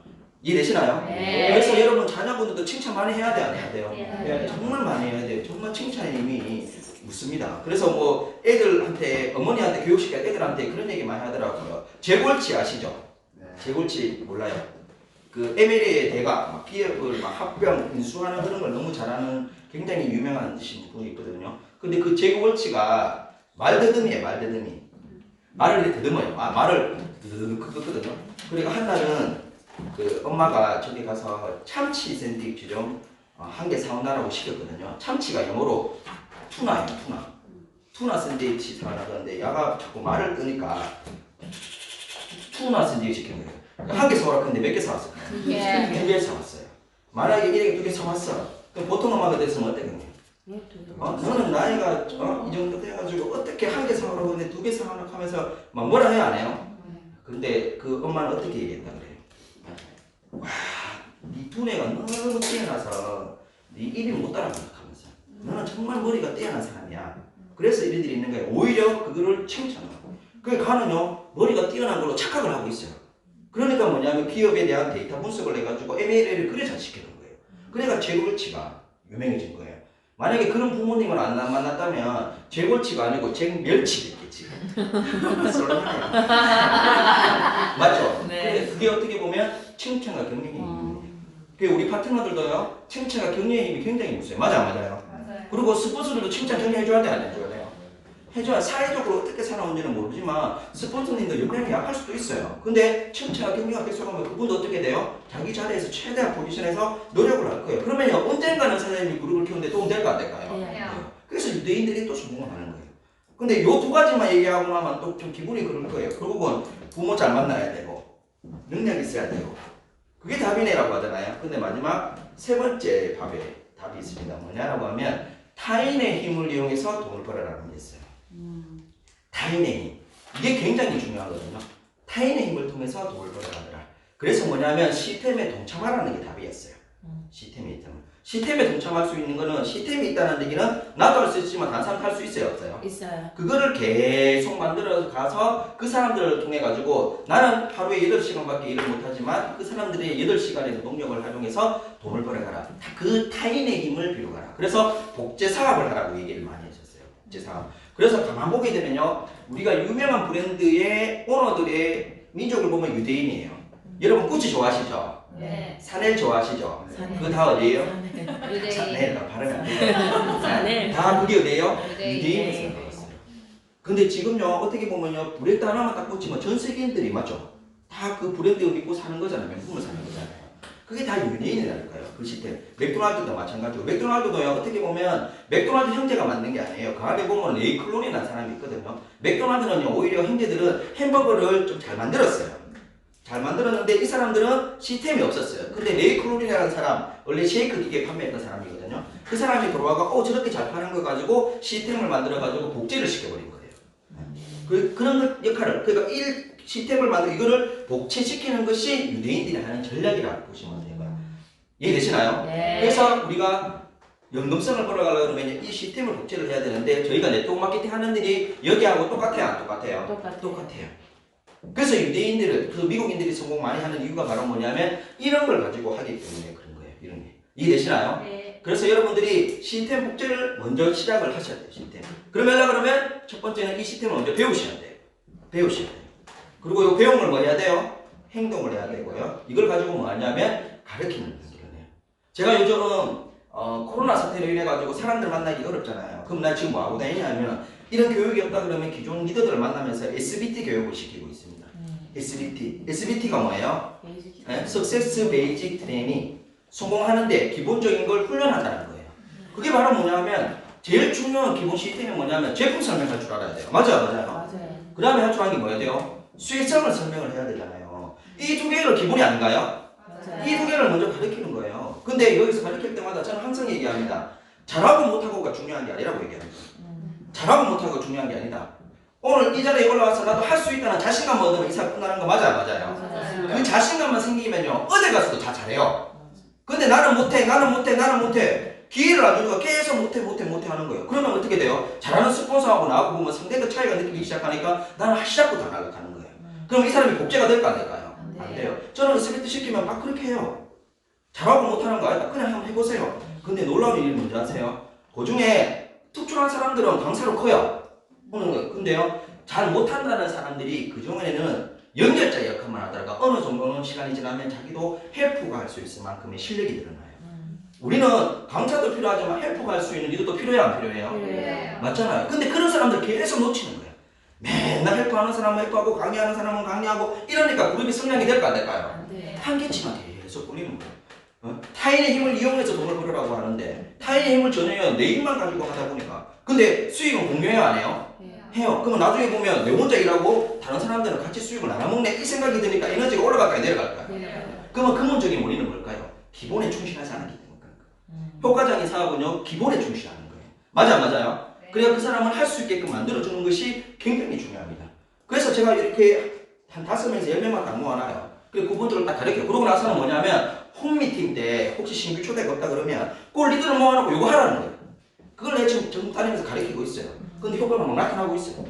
이해되시나요? 네. 그래서 여러분 자녀분들도 칭찬 많이 해야 돼, 안 해야 돼요? 네. 정말 많이 해야 돼요. 정말 칭찬의 힘이 묻습니다. 그래서 뭐 애들한테 어머니한테 교육시킬 때 애들한테 그런 얘기 많이 하더라고요. 재골치 아시죠? 재골치 몰라요? 그 에메리의 대가 막 기업을 막 합병 인수하는 그런 걸 너무 잘하는 굉장히 유명한 분이 있거든요. 근데 그 재골치가 말더듬이에요. 말더듬이. 말을 이렇게 더듬어요. 말을 더듬 끄거든요. 그러니까 한 날은 그 엄마가 저기 가서 참치 샌드위치 좀 한 개 사온다라고 시켰거든요. 참치가 영어로 투나예요. 투나 샌드위치 사오라고 하는데 야가 자꾸 말을 끄니까 투나 샌드위치 시킨 거예요. 한 개 사오라고 했는데 몇 개 사왔어요? 두 개 사왔어요. 만약에 이렇게 두 개 사왔어. 그럼 보통 엄마가 됐으면 어땠겠냐? 너는 나이가 이 정도 돼가지고 어떻게 한 개 사오라고 했는데 두 개 사오라고 하면서 막 뭐라 해야 안 해요? 근데 그 엄마는 어떻게 얘기했다 그래요? 와, 네 두뇌가 너무 뛰어나서 네 입이 못 따라간다 하면서 너는 정말 머리가 뛰어난 사람이야. 그래서 이런 일이 있는 거예요. 오히려 그거를 칭찬하고. 그게 가는요 머리가 뛰어난 걸로 착각을 하고 있어요. 그러니까 뭐냐면 기업에 대한 데이터 분석을 해가지고 M&A를 그래 잘 시키는 거예요. 그러니까 재골치가 유명해진 거예요. 만약에 그런 부모님을 안 만났다면 재골치가 아니고 쟁멸치 됐겠지. 맞죠? 네. 그게 어떻게 보면 칭찬과 격려의 힘입니다. 우리 파트너들도요 칭찬과 격려의 힘이 굉장히 무서워요. 맞아요? 맞아요. 그리고 스폰서들도 칭찬 격려해줘야 돼? 안 해줘야 돼요? 해줘야 사회적으로 어떻게 살아오는지는 모르지만 스폰서님도 역량이 약할 수도 있어요. 근데 칭찬과 격려가 계속하면 그분도 어떻게 돼요? 자기 자리에서 최대한 포지션에서 노력을 할 거예요. 그러면요 언젠가는 사장님이 그룹을 키우는데 도움 될까 안 될까요? 네. 그래서 유대인들이 또 성공을 하는 거예요. 근데 요 두 가지만 얘기하고 나면 또 좀 기분이 그럴 거예요. 결국은 부모 잘 만나야 되고 능력 있어야 되고 그게 답이네라고 하잖아요. 근데 마지막 세 번째 답이 있습니다. 뭐냐라고 하면 타인의 힘을 이용해서 돈을 벌어라는 게 있어요. 타인의 힘. 이게 굉장히 중요하거든요. 타인의 힘을 통해서 돈을 벌어가더라. 그래서 뭐냐면 시스템에 동참하라는 게 답이었어요. 시스템에 있다면. 시스템에 동참할 수 있는 거는 시스템이 있다는 얘기는 나도 할 수 있지만 다른 사람도 할 수 있어요? 없어요? 있어요. 그거를 계속 만들어 가서 그 사람들을 통해 가지고 나는 하루에 8시간밖에 일을 못하지만 그 사람들의 8시간의 노동력을 활용해서 돈을 벌어가라. 그 타인의 힘을 빌어가라. 그래서 복제 사업을 하라고 얘기를 많이 하셨어요. 복제 사업. 그래서 가만 보게 되면요. 우리가 유명한 브랜드의 오너들의 민족을 보면 유대인이에요. 여러분 구찌 좋아하시죠? 네. 사넬 좋아하시죠? 사넬. 그거 다 어디예요? 유대인. 사넬. 발음이 안 돼요. 사넬. 다 그게 어디예요? 유대인. 유대인에서 나왔어요. 근데 지금요 어떻게 보면요 브랜드 하나만 딱 꽂히면 전 세계인들이 맞죠? 다 그 브랜드 믿고 사는 거잖아요. 명품을 사는 거잖아요. 그게 다 유대인이라니까요. 그 시스템. 맥도날드도 마찬가지고 맥도날드도요 어떻게 보면 맥도날드 형제가 만든 게 아니에요. 그 안에 보면 레이 클론이라는 사람이 있거든요. 맥도날드는요 오히려 형제들은 햄버거를 좀 잘 만들었어요. 잘 만들었는데 이 사람들은 시스템이 없었어요. 근데 레이 클로린이라는 사람, 원래 쉐이크 기계 판매했던 사람이거든요. 그 사람이 돌아와가 저렇게 잘 파는 거 가지고 시스템을 만들어가지고 복제를 시켜버린 거예요. 그런 역할을, 그러니까 이 시스템을 만들고 이거를 복제시키는 것이 유대인들이 하는 전략이라고 보시면 돼요. 이해되시나요? 네. 그래서 우리가 연금성을 벌어가려고 그러면 이 시스템을 복제를 해야 되는데 저희가 네트워크 마케팅 하는 일이 여기하고 똑같아요? 안 똑같아요? 똑같아요. 그래서 유대인들은, 그 미국인들이 성공 많이 하는 이유가 바로 뭐냐면 이런 걸 가지고 하기 때문에 그런 거예요. 이런 게. 이해되시나요? 네. 그래서 여러분들이 시스템 복제를 먼저 시작을 하셔야 돼요. 시스템. 그러면 첫 번째는 이 시스템을 먼저 배우셔야 돼요. 배우셔야 돼요. 그리고 이 배운 걸 뭐 해야 돼요? 행동을 해야 되고요. 이걸 가지고 뭐 하냐면 가르치는 거예요. 제가 요즘 코로나 사태로 인해 가지고 사람들 만나기 어렵잖아요. 그럼 나 지금 뭐 하고 다니냐면 이런 교육이 없다 그러면 기존 리더들을 만나면서 SBT 교육을 시키고 있습니다. SBT가 뭐예요? 네? Success Basic Training. 성공하는데 기본적인 걸 훈련하자는 거예요. 그게 바로 뭐냐면 제일 중요한 기본 시스템이 뭐냐면 제품 설명할 줄 알아야 돼요. 맞아요. 그 다음에 할 줄 아는 게 뭐야 돼요? 수익성을 설명을 해야 되잖아요. 이 두 개를 기본이 아닌가요? 이 두 개를 먼저 가르치는 거예요. 근데 여기서 가르칠 때마다 저는 항상 얘기합니다. 잘하고 못하고가 중요한 게 아니라고 얘기합니다. 잘하고 못하고가 중요한 게 아니다. 오늘 이 자리에 올라와서 나도 할 수 있다는 자신감 얻으면 이사 끝나는 거 맞아요. 그 자신감만 생기면요 어디 가서도 다 잘해요. 근데 나는 못해 기회를 안 주니까 계속 못해 하는 거예요. 그러면 어떻게 돼요? 잘하는 스폰서하고 나하고 보면 상대적 차이가 느끼기 시작하니까 나는 시작부터 안 하려고 거예요. 그럼 이 사람이 복제가 될까 안 될까요? 안 돼요. 저는 스피트 시키면 막 그렇게 해요. 잘하고 못하는 거 아니다. 그냥 한번 해보세요. 근데 놀라운 일이 뭔지 아세요? 그 중에 특출한 사람들은 강사로 커요. 오는 거예요. 근데요, 잘 못한다는 사람들이 그 중에는 연결자 역할만 하다가 어느 정도는 시간이 지나면 자기도 헬프가 할 수 있을 만큼의 실력이 늘어나요. 우리는 강사도 필요하지만 헬프가 할 수 있는 리더도 필요해요, 안 필요해요? 네. 맞잖아요. 근데 그런 사람들 계속 놓치는 거예요. 맨날 헬프하는 사람은 헬프하고 강의하는 사람은 강의하고 이러니까 그룹이 성장이 될까 안 될까요? 한계치만 계속 꾸리는 거예요. 타인의 힘을 이용해서 돈을 벌으라고 하는데 타인의 힘을 전혀 내 힘만 가지고 하다 보니까 근데 수익은 공유해요 안 해요? 해요. 그러면 나중에 보면 내 혼자 일하고 다른 사람들은 같이 수익을 나눠먹네 이 생각이 드니까 에너지가 올라갈까요 내려갈까요? 그러면 근본적인 원인은 뭘까요? 기본에 충실하지 않았기 때문에. 효과적인 사업은요 기본에 충실하는 거예요. 맞아요? 그래야 그 사람을 할 수 있게끔 만들어주는 것이 굉장히 중요합니다. 그래서 제가 이렇게 한 5명에서 10명밖에 안 모아놔요. 그리고 그분들을 딱 가르쳐요. 그러고 나서는 뭐냐면 홈미팅 때 혹시 신규 초대가 없다 그러면 그 리더를 모아놓고 이거 하라는 거예요. 그걸 내가 지금 전국 다니면서 가르치고 있어요. 근데 효과가 막 나타나고 있어요.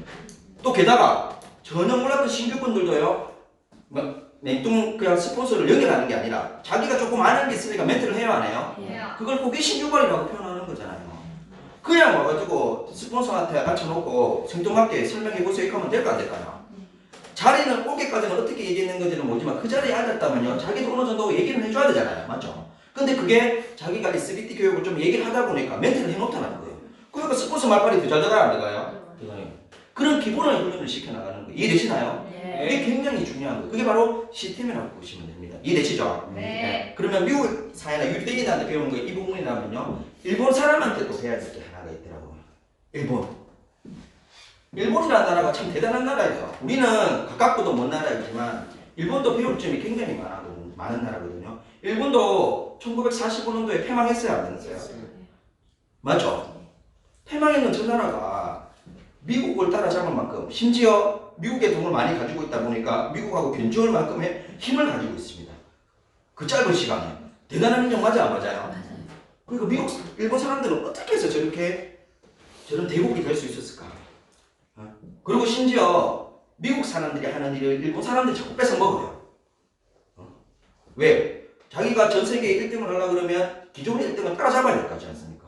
또 게다가 전혀 몰랐던 신규분들도요. 냉동 그냥 스폰서를 연결하는 게 아니라 자기가 조금 아는 게 있으니까 멘트를 해요 안 해요? 그걸 호기심 유발이라고 표현하는 거잖아요. 그냥 와가지고 스폰서한테 앉혀놓고 생뚱맞게 설명해보세요 이렇게 하면 될까 안 될까요? 자리는 오기까지는 어떻게 얘기했는 건지는 모르지만 그 자리에 앉았다면요 자기도 어느 정도 얘기를 해줘야 되잖아요. 맞죠? 근데 그게 자기가 SBT 교육을 좀 얘기를 하다 보니까 멘트를 해놓다는 거예요. 그러니까 스폰서 말빨이 더 잘 되나요 안 되나요? 그런 기본을 훈련을 시켜나가는 거예요. 이해되시나요? 이게 굉장히 중요한 거예요. 그게 바로 시스템이라고 보시면 됩니다. 이해되시죠? 네. 그러면 미국 사회나 유대인한테 배우는 거 이 부분이라면요 일본 사람한테도 배워야 될 게 하나가 있더라고요. 일본이라는 나라가 참 대단한 나라예요. 우리는 가깝고도 먼 나라이지만 일본도 배울 점이 굉장히 많은 나라거든요. 일본도 1945년도에 패망했어요 안 했어요? 맞죠? 패망했는 저 나라가 미국을 따라잡을 만큼 심지어 미국의 돈을 많이 가지고 있다 보니까 미국하고 견주할 만큼의 힘을 가지고 있습니다. 그 짧은 시간에 대단한 인정 맞아요? 그러니까 일본 사람들은 어떻게 해서 저런 대국이 될 수 있었을까? 그리고 심지어 미국 사람들이 하는 일을 일본 사람들이 자꾸 뺏어 먹어요. 왜? 자기가 전 세계 1등을 하려고 그러면 기존의 1등을 따라잡아야 될 거지 않습니까?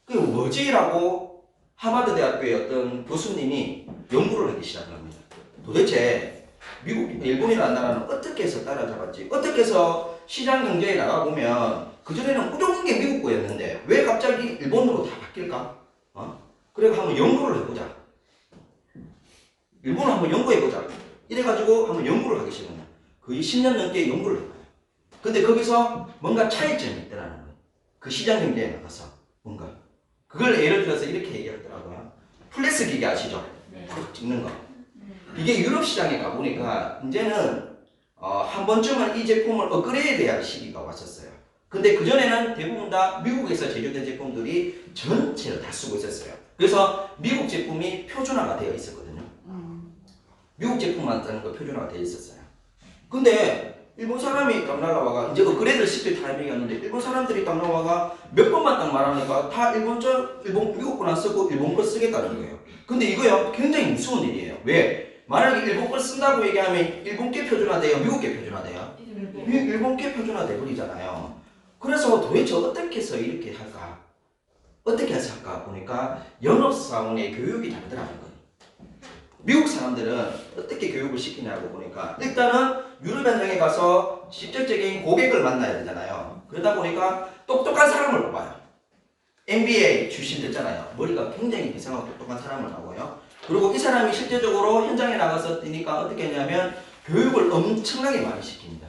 그게 뭐지라고 하버드 대학교의 어떤 교수님이 연구를 하기 시작합니다. 도대체 일본이라는 나라는 어떻게 해서 따라잡았지? 어떻게 해서 시장 경제에 나가보면 그전에는 모든 게 미국 거였는데 왜 갑자기 일본으로 다 바뀔까? 그래 한번 연구를 해보자. 일본을 한번 연구해보자. 이래가지고 한번 연구를 하기 시작합니다. 거의 10년 넘게 연구를 해봐요. 근데 거기서 뭔가 차이점이 있더라는 거예요. 그 시장 경제에 나가서 뭔가. 그걸 예를 들어서 이렇게 얘기하더라고요. 플래스 기계 아시죠? 푹 찍는 거. 이게 유럽 시장에 가보니까 이제는 한 번쯤은 이 제품을 업그레이드 할 시기가 왔었어요. 근데 그전에는 대부분 다 미국에서 제조된 제품들이 전체를 다 쓰고 있었어요. 그래서 미국 제품이 표준화가 되어 있었거든요. 미국 제품만 쓰는 거 표준화가 되어 있었어요. 근데 일본 사람이 딱 날라와가 이제 업그레이드를 시킬 타이밍이었는데 일본 사람들이 딱 나와가 몇 번만 딱 말하니까 다 미국 건 안 쓰고 일본 거 쓰겠다는 거예요. 근데 이거요 굉장히 무서운 일이에요. 왜? 만약에 일본 걸 쓴다고 얘기하면 일본 게 표준화돼요? 미국 게 표준화돼요? 일본 게 표준화돼 버리잖아요. 그래서 도대체 어떻게 해서 이렇게 할까? 어떻게 해서 할까 보니까 영업사원의 교육이 다르더라는 거예요. 미국 사람들은 어떻게 교육을 시키냐고 보니까 일단은 유럽 현장에 가서 직접적인 고객을 만나야 되잖아요. 그러다 보니까 똑똑한 사람을 뽑아요. MBA 출신 됐잖아요. 머리가 굉장히 이상하고 똑똑한 사람을 나고요. 그리고 이 사람이 실제적으로 현장에 나가서 뛰니까 어떻게 했냐면 교육을 엄청나게 많이 시킵니다.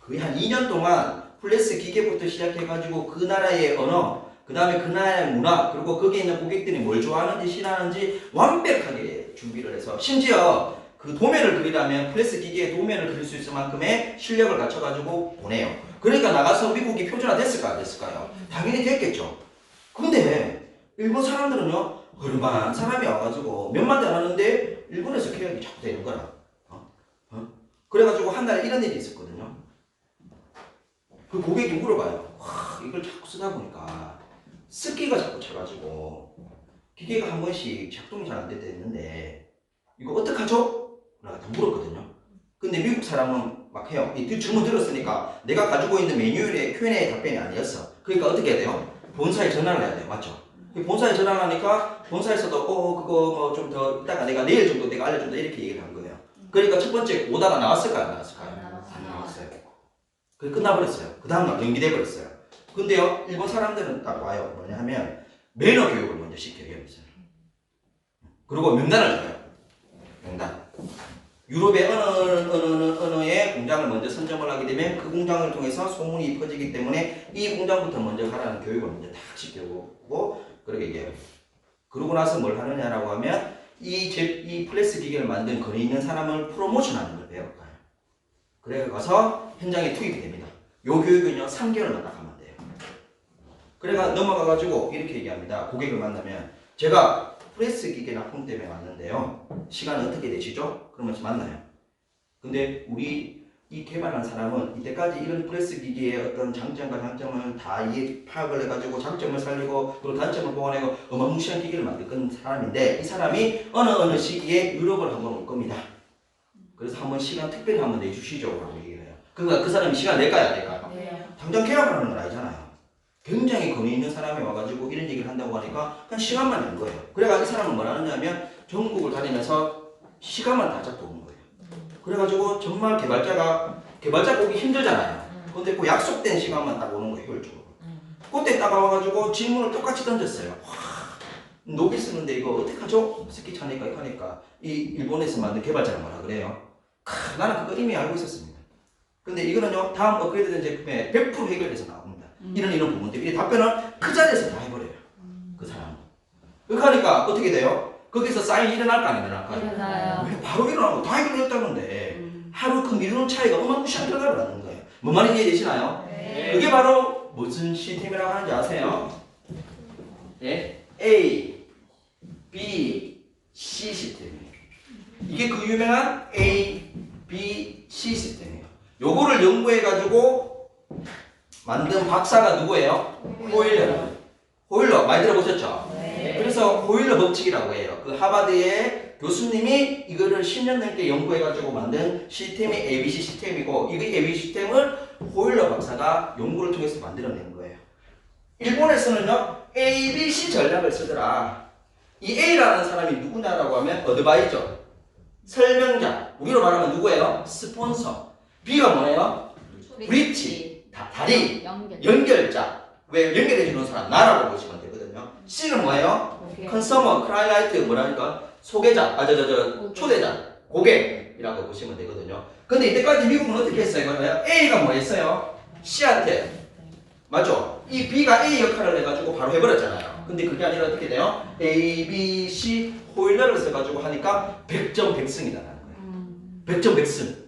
거의 한 2년 동안 플래스 기계부터 시작해가지고 그 나라의 언어, 그 다음에 그 나라의 문화, 그리고 거기에 있는 고객들이 뭘 좋아하는지 싫어하는지 완벽하게 준비를 해서 심지어 그 도면을 그리려면 플래스 기계에 도면을 그릴 수 있을 만큼의 실력을 갖춰가지고 보내요. 그러니까 나가서 미국이 표준화 됐을까 안 됐을까요? 당연히 됐겠죠. 근데 일본 사람들은요 얼마나 사람이 와가지고 몇만 대 안 하는데 일본에서 계약이 자꾸 되는 거라. 그래가지고 한 달에 이런 일이 있었거든요. 그 고객이 물어봐요. 와, 이걸 자꾸 쓰다 보니까 습기가 자꾸 차가지고 기계가 한 번씩 작동이 잘 안 될 때 있는데 이거 어떡하죠? 라고 물었거든요. 근데 미국 사람은 막 해요. 이 질문 들었으니까 내가 가지고 있는 매뉴얼의 Q&A 답변이 아니었어. 그러니까 어떻게 해야 돼요? 본사에 전화를 해야 돼요. 맞죠? 본사에 전화를 하니까 본사에서도 그거 뭐 좀 더 이따가 내가 내일 정도 내가 알려준다 이렇게 얘기를 한 거예요. 그러니까 첫 번째 오다가 나왔을까요? 안 나왔을까요? 안 나왔어요. 그게 끝나버렸어요. 그 다음날 연기돼 버렸어요. 근데요 일본 사람들은 딱 와요. 뭐냐 하면 매너 교육을 먼저 시켜요. 여기서. 그리고 명단을 줘요. 명단. 유럽의 어느의 공장을 먼저 선점을 하게 되면 그 공장을 통해서 소문이 퍼지기 때문에 이 공장부터 먼저 가라는 교육을 먼저 딱 시켜보고 그렇게 얘기해요. 그러고 나서 뭘 하느냐라고 하면 이 플래스 기계를 만든 거리 있는 사람을 프로모션하는 걸 배워가요. 그래 가서 현장에 투입이 됩니다. 요 교육은요 3개월만 딱 하면 돼요. 그래가 넘어가가지고 이렇게 얘기합니다. 고객을 만나면 제가 프레스 기계 납품 때문에 왔는데요. 시간은 어떻게 되시죠? 그러면 만나요. 근데 우리 이 개발한 사람은 이때까지 이런 프레스 기계의 어떤 장점과 장점을 다 파악을 해가지고 장점을 살리고 그리고 단점을 보완하고 어마무시한 기계를 만든 사람인데 이 사람이 어느 시기에 유럽을 한번 올 겁니다. 그래서 한번 시간 특별히 한번 내주시죠 라고 얘기를 해요. 그러니까 그 사람이 시간 낼까요 안 낼까요? 네. 당장 계약을 하는 건 아니잖아요. 굉장히 권위 있는 사람이 와가지고 이런 얘기를 한다고 하니까 그냥 시간만 낸 거예요. 그래가지고 이 사람은 뭘 하느냐면 전국을 다니면서 시간만 다 잡고 오는 거예요. 그래가지고 정말 개발자 보기 힘들잖아요. 근데 그 약속된 시간만 딱 오는 거예요, 효율적으로. 그때 딱 와가지고 질문을 똑같이 던졌어요. 와, 녹이 쓰는데 이거 어떡하죠? 스키 차니까 이거 하니까 이 일본에서 만든 개발자가 뭐라 그래요? 나는 그거 이미 알고 있었습니다. 근데 이거는요 다음 업그레이드된 제품에 100% 해결돼서 나옵니다. 이런 부분들 이 답변을 그 자리에서 다 해버려요. 그 사람은. 그렇게 하니까 어떻게 돼요? 거기서 사인이 일어날까 안 일어날까요? 일어나요. 왜 바로 일어나고 다 해결됐다는데 하루 그 미루는 차이가 어마무시한 결과를 낳는 거예요. 뭔 말인지 이해되시나요? 네. 그게 바로 무슨 시스템이라고 하는지 아세요? 예? A, B, C 시스템이에요. 이게 그 유명한 A, B, C 시스템이에요. 요거를 연구해가지고 만든 박사가 누구예요? 호일러. 호일러 많이 들어보셨죠? 네. 그래서 호일러 법칙이라고 해요. 그 하버드의 교수님이 이거를 10년 넘게 연구해가지고 만든 시스템이 ABC 시스템이고 이 ABC 시스템을 호일러 박사가 연구를 통해서 만들어낸 거예요. 일본에서는요 ABC 전략을 쓰더라. 이 A라는 사람이 누구냐라고 하면 어드바이저, 설명자, 우리로 말하면 누구예요? 스폰서. B가 뭐예요? 브릿지. 다리, 연결자. 왜 연결해주는 사람? 나라고 보시면 되거든요. C는 뭐예요? 컨서머, 클라이언트, 뭐라니까? 소개자, 초대자, 고객이라고 보시면 되거든요. 근데 이때까지 미국은 어떻게 했어요? 이거예요? A가 뭐 했어요? C한테. 맞죠? 이 B가 A 역할을 해가지고 바로 해버렸잖아요. 근데 그게 아니라 어떻게 돼요? A, B, C 호일러를 써가지고 하니까 100점 100승이 나는 거예요. 100점 100승.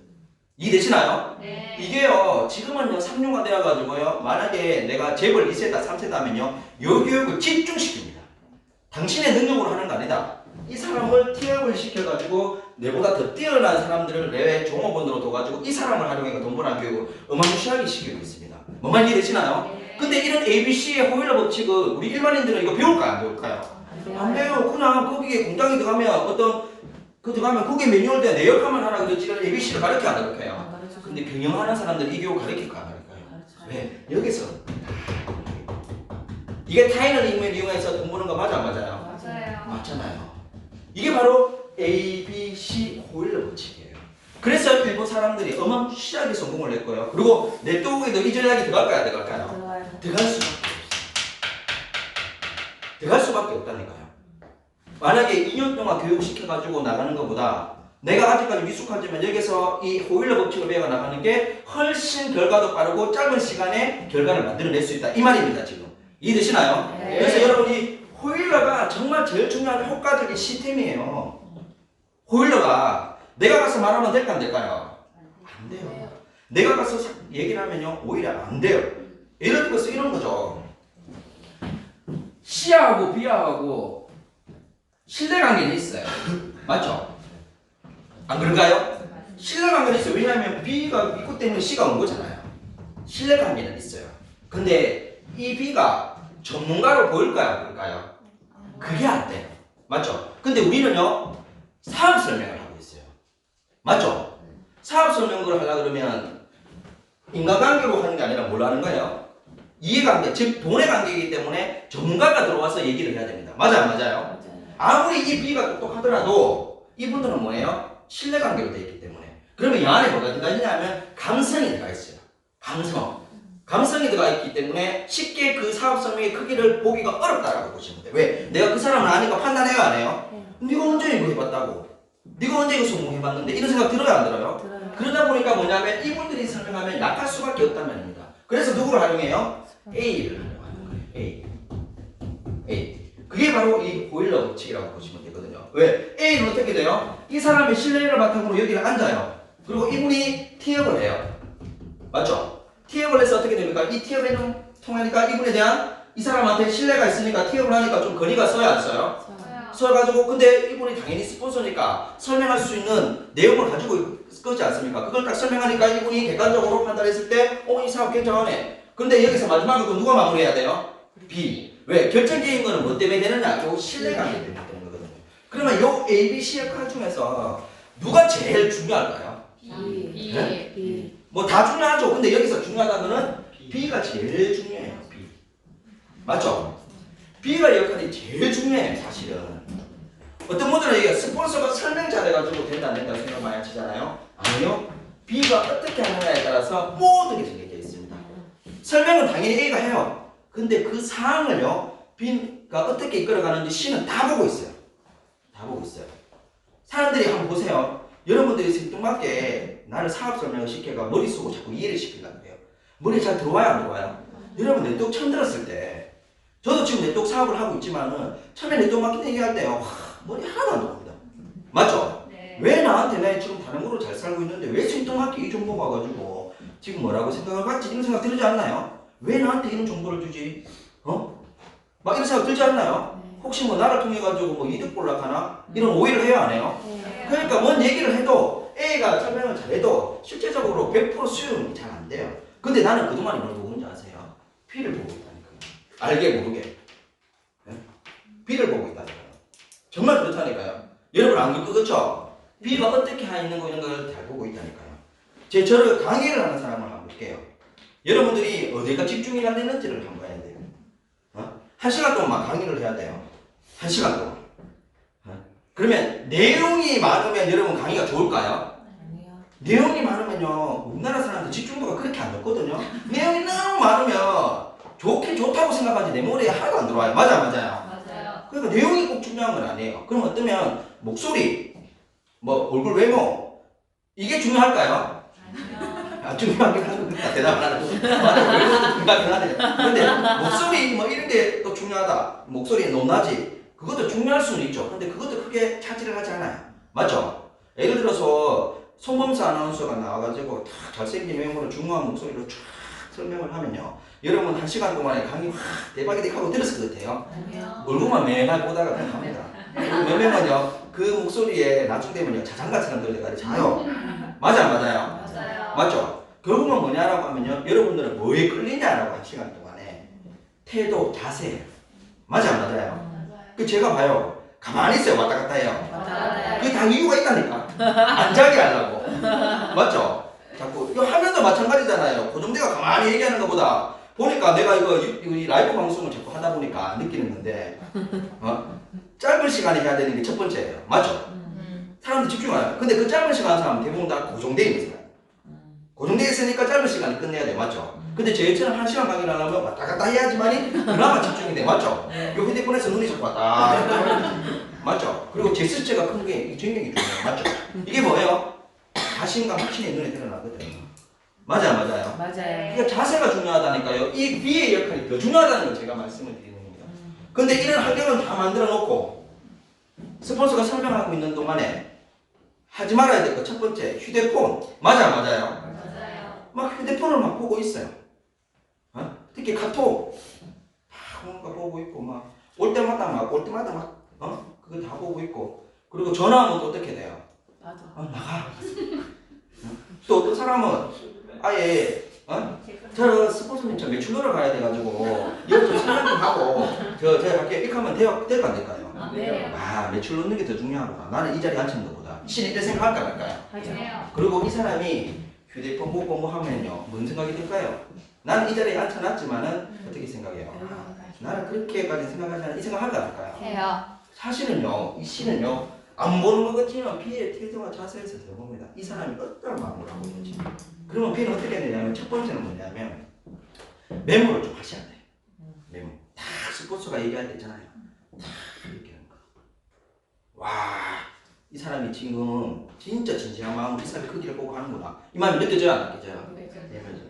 이해되시나요? 네. 이게요, 지금은요, 3류가 되어가지고요, 만약에 내가 재벌 2세다, 3세다 하면요, 요 교육을 집중시킵니다. 당신의 능력으로 하는 거 아니다. 이 사람을 티업을 시켜가지고, 내보다 더 뛰어난 사람들을 내 종업원으로 둬가지고, 이 사람을 활용해서 돈 버는 교육을 어마무시하게 시키고 있습니다. 뭔말 이해되시나요? 네. 근데 이런 ABC의 호일러 법칙을 우리 일반인들은 이거 배울까요? 안 배울까요? 안 돼요. 그냥 거기에 공장에 들어가면 들어가면 거기에 매뉴얼대 내 역할만 하라 그러지, 이런 ABC를 가르쳐 안 가르쳐요. 안 가르쳐줘. 근데 경영하는 사람들 이 교육 가르칠까 안 가르쳐요? 가르쳐요. 왜? 여기서 이게 타인을 이용해서 돈 버는 거 맞아 안 맞아요? 맞아요. 맞잖아요. 이게 바로 ABC 호일러 법칙이에요. 그래서 일본 사람들이 어마무시하게 성공을 냈고요. 그리고 네트워크에도 이 전략이 들어갈까요? 안 들어갈까요? 들어가요. 들어갈 수밖에 없어요. 들어갈 수밖에 없다니까요. 만약에 2년 동안 교육시켜가지고 나가는 것보다 내가 아직까지 미숙하지만 여기서 이 호일러 법칙을 배워 나가는 게 훨씬 결과도 빠르고 짧은 시간에 결과를 만들어낼 수 있다. 이 말입니다, 지금. 이해되시나요? 네. 그래서 여러분이 호일러가 정말 제일 중요한 효과적인 시스템이에요. 호일러가 내가 가서 말하면 될까 안 될까요? 안 돼요. 내가 가서 얘기를 하면요, 오히려 안 돼요. 예를 들어서 이런 거죠. C하고 B하고 신뢰관계는 있어요. 맞죠? 안 그런가요? 신뢰관계는 있어요. 왜냐하면 B가 있고 때문에 C가 온 거잖아요. 신뢰관계는 있어요. 근데 이 B가 전문가로 보일까요? 안 보일까요? 그게 안 돼요. 맞죠? 근데 우리는요, 사업 설명을 하고 있어요. 맞죠? 사업 설명을 하려고 그러면 인간관계로 하는 게 아니라 뭘로 하는 거예요? 이해관계, 즉 돈의 관계이기 때문에 전문가가 들어와서 얘기를 해야 됩니다. 맞아요, 안 맞아요? 맞아요. 아무리 이 B가 똑똑하더라도 이분들은 뭐예요? 신뢰관계로 되어 있기 때문에. 그러면 이 안에 뭐가 들어가 있냐면 감성이 들어가 있어요. 감성이 들어가 있기 때문에 쉽게 그 사업 설명의 크기를 보기가 어렵다라고 보시면 돼요. 왜? 내가 그 사람을 아니까 판단해요, 안 해요? 네가 언제 이거 해봤다고? 네가 언제 이거 성공해봤는데? 이런 생각 들어요, 안 들어요? 들어요. 그러다 보니까 뭐냐면 이분들이 설명하면 약할 수밖에 없단 말입니다. 그래서 누구를 활용해요? A를 활용하는 거예요. A. 그게 바로 이 보일러 법칙이라고 보시면 되거든요. 왜? A는 어떻게 돼요? 이 사람의 신뢰를 바탕으로 여기를 앉아요. 그리고 이분이 티업을 해요. 맞죠? 티업을 해서 어떻게 됩니까? 이 티업에는 통하니까 이분에 대한 이 사람한테 신뢰가 있으니까 티업을 하니까 좀 거리가 서야 안 써요? 저요. 서가지고 근데 이분이 당연히 스폰서니까 설명할 수 있는 내용을 가지고 있지 않습니까? 그걸 딱 설명하니까 이분이 객관적으로 판단했을 때 이 사람 괜찮네. 근데 여기서 마지막으로 누가 마무리해야 돼요? B. 왜? 결정적인 거는 뭐 때문에 되느냐? 요 신뢰관계 때문에 되는 거거든요. 그러면 요 A, B, C 역할 중에서 누가 제일 중요할까요? B. 네? B. 뭐 다 중요하죠. 근데 여기서 중요하다는 거는 B가 제일 중요해요. B. 맞죠? B가 역할이 제일 중요해요, 사실은. 어떤 분들은 이게 스폰서가 설명 잘해가지고 된다 안 된다 생각 많이 하시잖아요. 아니요. B가 어떻게 하느냐에 따라서 모든 게 정해져 있습니다. 설명은 당연히 A가 해요. 근데 그 사항을요, B가 어떻게 이끌어가는지 C는 다 보고 있어요. 다 보고 있어요. 사람들이 한번 보세요. 여러분들이 생뚱맞게 나를 사업 설명을 시켜가 머리 쓰고 자꾸 이해를 시키려고 해요. 머리 잘 들어와요, 안 들어와요? 여러분 네트워크 처음 들었을 때, 저도 지금 네트워크 사업을 하고 있지만은 처음에 네트워크 마케팅 얘기할 때요, 머리 하나도 안 들어옵니다. 맞죠? 네. 왜 나한테 나 지금 다른 거로 잘 살고 있는데 왜 생뚱맞게 이 정보 가가지고 지금 뭐라고 생각을 갖지? 이런 생각 들지 않나요? 왜 나한테 이런 정보를 주지? 막 이런 생각 들지 않나요? 네. 혹시 뭐 나를 통해 가지고 뭐 이득 볼락하나? 이런 오해를 해요, 안 해요? 네. 그러니까 뭔 얘기를 해도 A가 설명을 잘해도 실제적으로 100% 수용이 잘 안 돼요. 근데 나는 그동안에 뭘 보고 있는지 아세요? B를 보고 있다니까요. 알게 모르게. 네? B를 보고 있다니까요. 정말 그렇다니까요. 여러분 안 그렇죠? B가 어떻게 하는 거 이런 걸 잘 보고 있다니까요. 저를 강의를 하는 사람을 한번 볼게요. 여러분들이 어디가 집중이 안 되는지를 한번 봐야 돼요. 1시간 동안 막 강의를 해야 돼요. 1시간 동안. 그러면 내용이 많으면 여러분 강의가 좋을까요? 아니요. 내용이 많으면요, 우리나라 사람들 집중도가 그렇게 안 좋거든요. 내용이 너무 많으면 좋긴 좋다고 생각하지 내 머리에 하나도 안 들어와요. 맞아요? 맞아요. 그러니까 내용이 꼭 중요한 건 아니에요. 그럼 어떠면 목소리, 뭐 얼굴 외모 이게 중요할까요? 아니요. 중요하긴 하는 것 같다. 대답을 안 하고. 중요하긴 하네. 근데 목소리 뭐 이런 게 또 중요하다. 목소리 높낮이 그것도 중요할 수는 있죠. 근데 그것도 크게 차지를 하지 않아요. 맞죠? 예를 들어서 송범수 아나운서가 나와가지고 탁 잘생긴 외모로 중후한 목소리로 쫙 설명을 하면요. 여러분 1시간 동안에 강의 확 대박이다 하고 들었을 것 같아요. 아니요. 얼굴만 맨날 보다가 그냥 갑니다. 몇 명은요 그 목소리에 나중 되면요 자장가처럼 들려가지고 자요. 맞아 안 맞아요? 맞아요. 맞죠? 결국은 뭐냐라고 하면요 여러분들은 뭐에 끌리냐라고 한 시간 동안에 태도, 자세 맞아 안 맞아요? 맞아요. 그 제가 봐요 가만히 있어요 왔다 갔다 해요. 맞아요. 그게 다 이유가 있다니까 안 자게 하려고 맞죠? 자꾸 이 화면도 마찬가지잖아요. 고정대가 가만히 얘기하는 것보다 보니까 내가 이 라이브 방송을 자꾸 하다 보니까 느끼는 건데 짧은 시간에 해야 되는 게 첫 번째예요. 맞죠? 사람들 집중하요. 근데 그 짧은 시간 사람 대부분 다 고정되어 있는 사람. 고정되어 있으니까 짧은 시간에 끝내야 돼. 맞죠? 근데 저희처럼 1시간 강의를 하려면 왔다 갔다 해야지만이 그나마 집중이 돼. 맞죠? 요 휴대폰에서 눈이 자꾸 왔다 갔다 맞죠? 그리고 제스처가 큰 게 전경이 중요해요. 맞죠? 이게 뭐예요? 자신감 확신이 눈에 드러나거든요. 맞아 맞아요? 맞아요. 그러니까 자세가 중요하다니까요. 이 B의 역할이 더 중요하다는 걸 제가 말씀을 드리는 겁니다. 근데 이런 환경을 다 만들어 놓고 스폰서가 설명하고 있는 동안에 하지 말아야 될 거 첫 번째 휴대폰. 맞아 맞아요? 맞아요. 막 휴대폰을 막 보고 있어요. 특히 카톡 뭔가 보고 있고 막 올 때마다 막 그거 다 보고 있고 그리고 전화하면 또 어떻게 돼요? 맞아. 나가. 또 어떤 사람은 아예 저 스포츠님 저 매출로를 가야 돼가지고 이거 좀 설명 좀 하고 제가 갈게요. 이렇게 하면 될까 안 될까요? 네. 매출 넣는 게 더 중요하구나. 나는 이 자리에 앉는 것보다 신이 때 생각할까 말까요? 해요. 그리고 이 사람이 휴대폰 보고 뭐 하면요 뭔 생각이 들까요? 나는 이 자리에 앉혀놨지만은 어떻게 생각해요? 나는 그렇게까지 생각하지 않아 이 생각할까 말까요? 해요. 사실은요 이 신은요 안 보는 것 같지만 B의 태도와 자세에서 들어봅니다. 이 사람이 어떤 마음으로 하고 있는지. 그러면 B는 어떻게 되냐면 첫 번째는 뭐냐면 메모를 좀 하셔야 돼요. 메모. 다 스포츠가 얘기할 때 있잖아요. 다 이렇게 하는 거. 와, 이 사람이 지금 진짜 진지한 마음으로 이 사람의 크기를 보고 하는구나. 이 마음이 느껴져요, 안 느껴져요? 메모죠.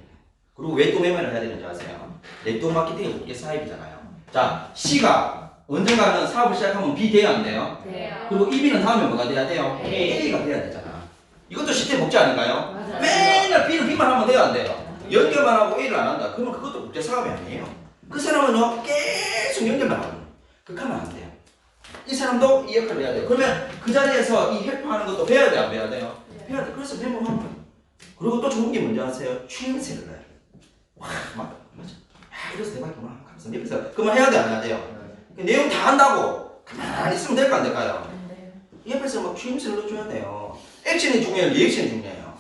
그리고 왜 또 메모를 해야 되는지 아세요? 네트워크 마케팅이 국제 사업이잖아요. 자, C가 언젠가는 사업을 시작하면 B 돼야 안 돼요? 돼요. 그리고 이 B는 다음에 뭐가 돼야 돼요? 네. A가 돼야 되잖아. 이것도 시스템 복제 아닌가요? 맞아요. 맨날 B는 B만 하면 돼요, 안 돼요? 연결만 하고 A를 안 한다. 그러면 그것도 국제 사업이 아니에요. 그 사람은요, 계속 연결만 하고. 그렇게 하면 안 돼요. 이 사람도 이 역할을 해야 돼요. 그러면 그 자리에서 이 헬프하는 것도 배워야 돼요, 안 배워야 돼요? 배워야 돼. 그래서 메모하는 거예요. 그리고 또 좋은 게 뭔지 아세요? 취임새를 넣어요. 와, 맞아. 이래서 대박이구나. 하면서 옆에서 그만 해야 돼, 안 해야 돼요? 내용 다 한다고 가만히 있으면 될까 안 될까요? 옆에서 막 취임새를 넣어줘야 돼요. 액션이 중요해요, 리액션이 중요해요.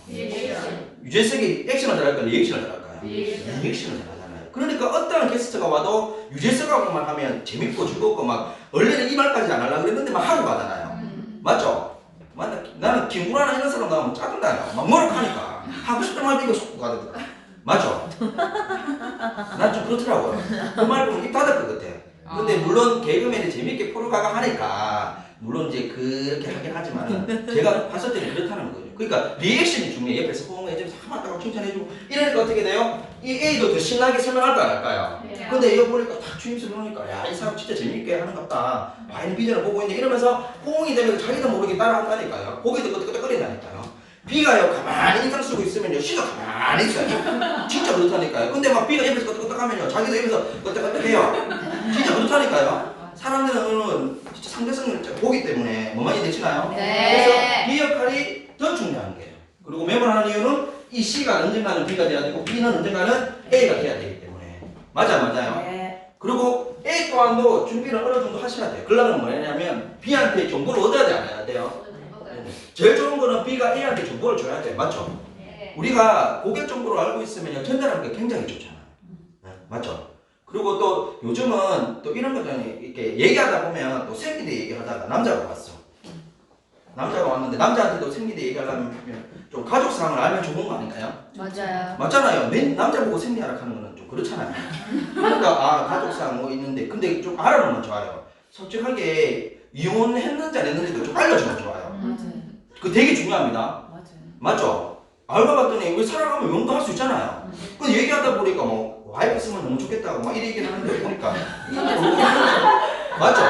유재석이 액션을 잘할까요, 리액션을 잘할까요? 리액션을 잘하잖아요. 그러니까 어떠한 게스트가 와도 유재석하고만 하면 재밌고 즐겁고 막 원래는 이 말까지 안 하려고 그랬는데 막 하고 가잖아요. 맞죠? 나는 김구라나 이런 사람 나오면 짜증나요. 막 뭐라하니까 하고 싶은 말도 이거 쏟고 가더라고요. 맞죠? 난 좀 그렇더라고요. 그 말 보면 입 닫을 것 같아. 근데 물론 개그맨이 재밌게 프로가가 하니까 물론 이제 그렇게 하긴 하지만 제가 봤을 때는 그렇다는 거죠. 그러니까 리액션이 중요해. 옆에서 호응해주면서 한마디고 칭찬해주고 이러니까 어떻게 돼요? 이 A도 더 신나게 설명할 거 안 할까요? 네. 근데 이거 보니까 딱 주임새 넣으니까 야 이 사람 진짜 재밌게 하는 것 같다. 많은 비전을 보고 있네 이러면서 호응이 되면서 자기도 모르게 따라한다니까요. 고개도 끄덕끄덕거린다니까요. B가요 가만히 인상 쓰고 있으면요 C도 가만히 있어요. 진짜 그렇다니까요. 근데 막 B가 옆에서 끄덕끄덕하면요 자기도 옆에서 끄덕끄덕해요. 진짜 그렇다니까요. 사람들은 진짜 상대성을 보기 때문에 뭐 많이 되시나요? 네. 그래서 B 역할이 더 중요한 거예요. 그리고 메모하는 이유는 이 C가 언젠가는 B가 돼야 되고 B는 언젠가는 A가 돼야 되기 때문에 맞아요. 네. 그리고 A 또한도 준비를 어느 정도 하셔야 돼요. 그러려면 뭐냐면 B한테 정보를 얻어야 돼, 안 해야 돼요? 제일 좋은 거는 B가 A한테 정보를 줘야 돼요. 맞죠? 네. 우리가 고객 정보를 알고 있으면 전달하는 게 굉장히 좋잖아요. 네, 맞죠? 그리고 또 요즘은 또 이런 거잖아요. 이렇게 얘기하다 보면 또 생리대 얘기하다가 남자가 왔어. 남자가 왔는데 남자한테도 생리대 얘기하려면 좀 가족 상황을 알면 좋은 거 아닌가요? 맞아요. 맞잖아요. 맨 남자 보고 생리하라 하는 거는 좀 그렇잖아요. 그러니까 가족 상황 뭐 있는데 근데 좀 알아보면 좋아요. 솔직하게 이혼했는지 안 했는지도 좀 알려주면 좋아요. 맞아요. 그거 되게 중요합니다. 맞아요. 맞죠? 알고 봤더니 우리 살아가면 용도 할 수 있잖아요. 근데 얘기하다 보니까 뭐 와이프 쓰면 너무 좋겠다고 막 이래 얘기를 하는데 보니까 맞죠?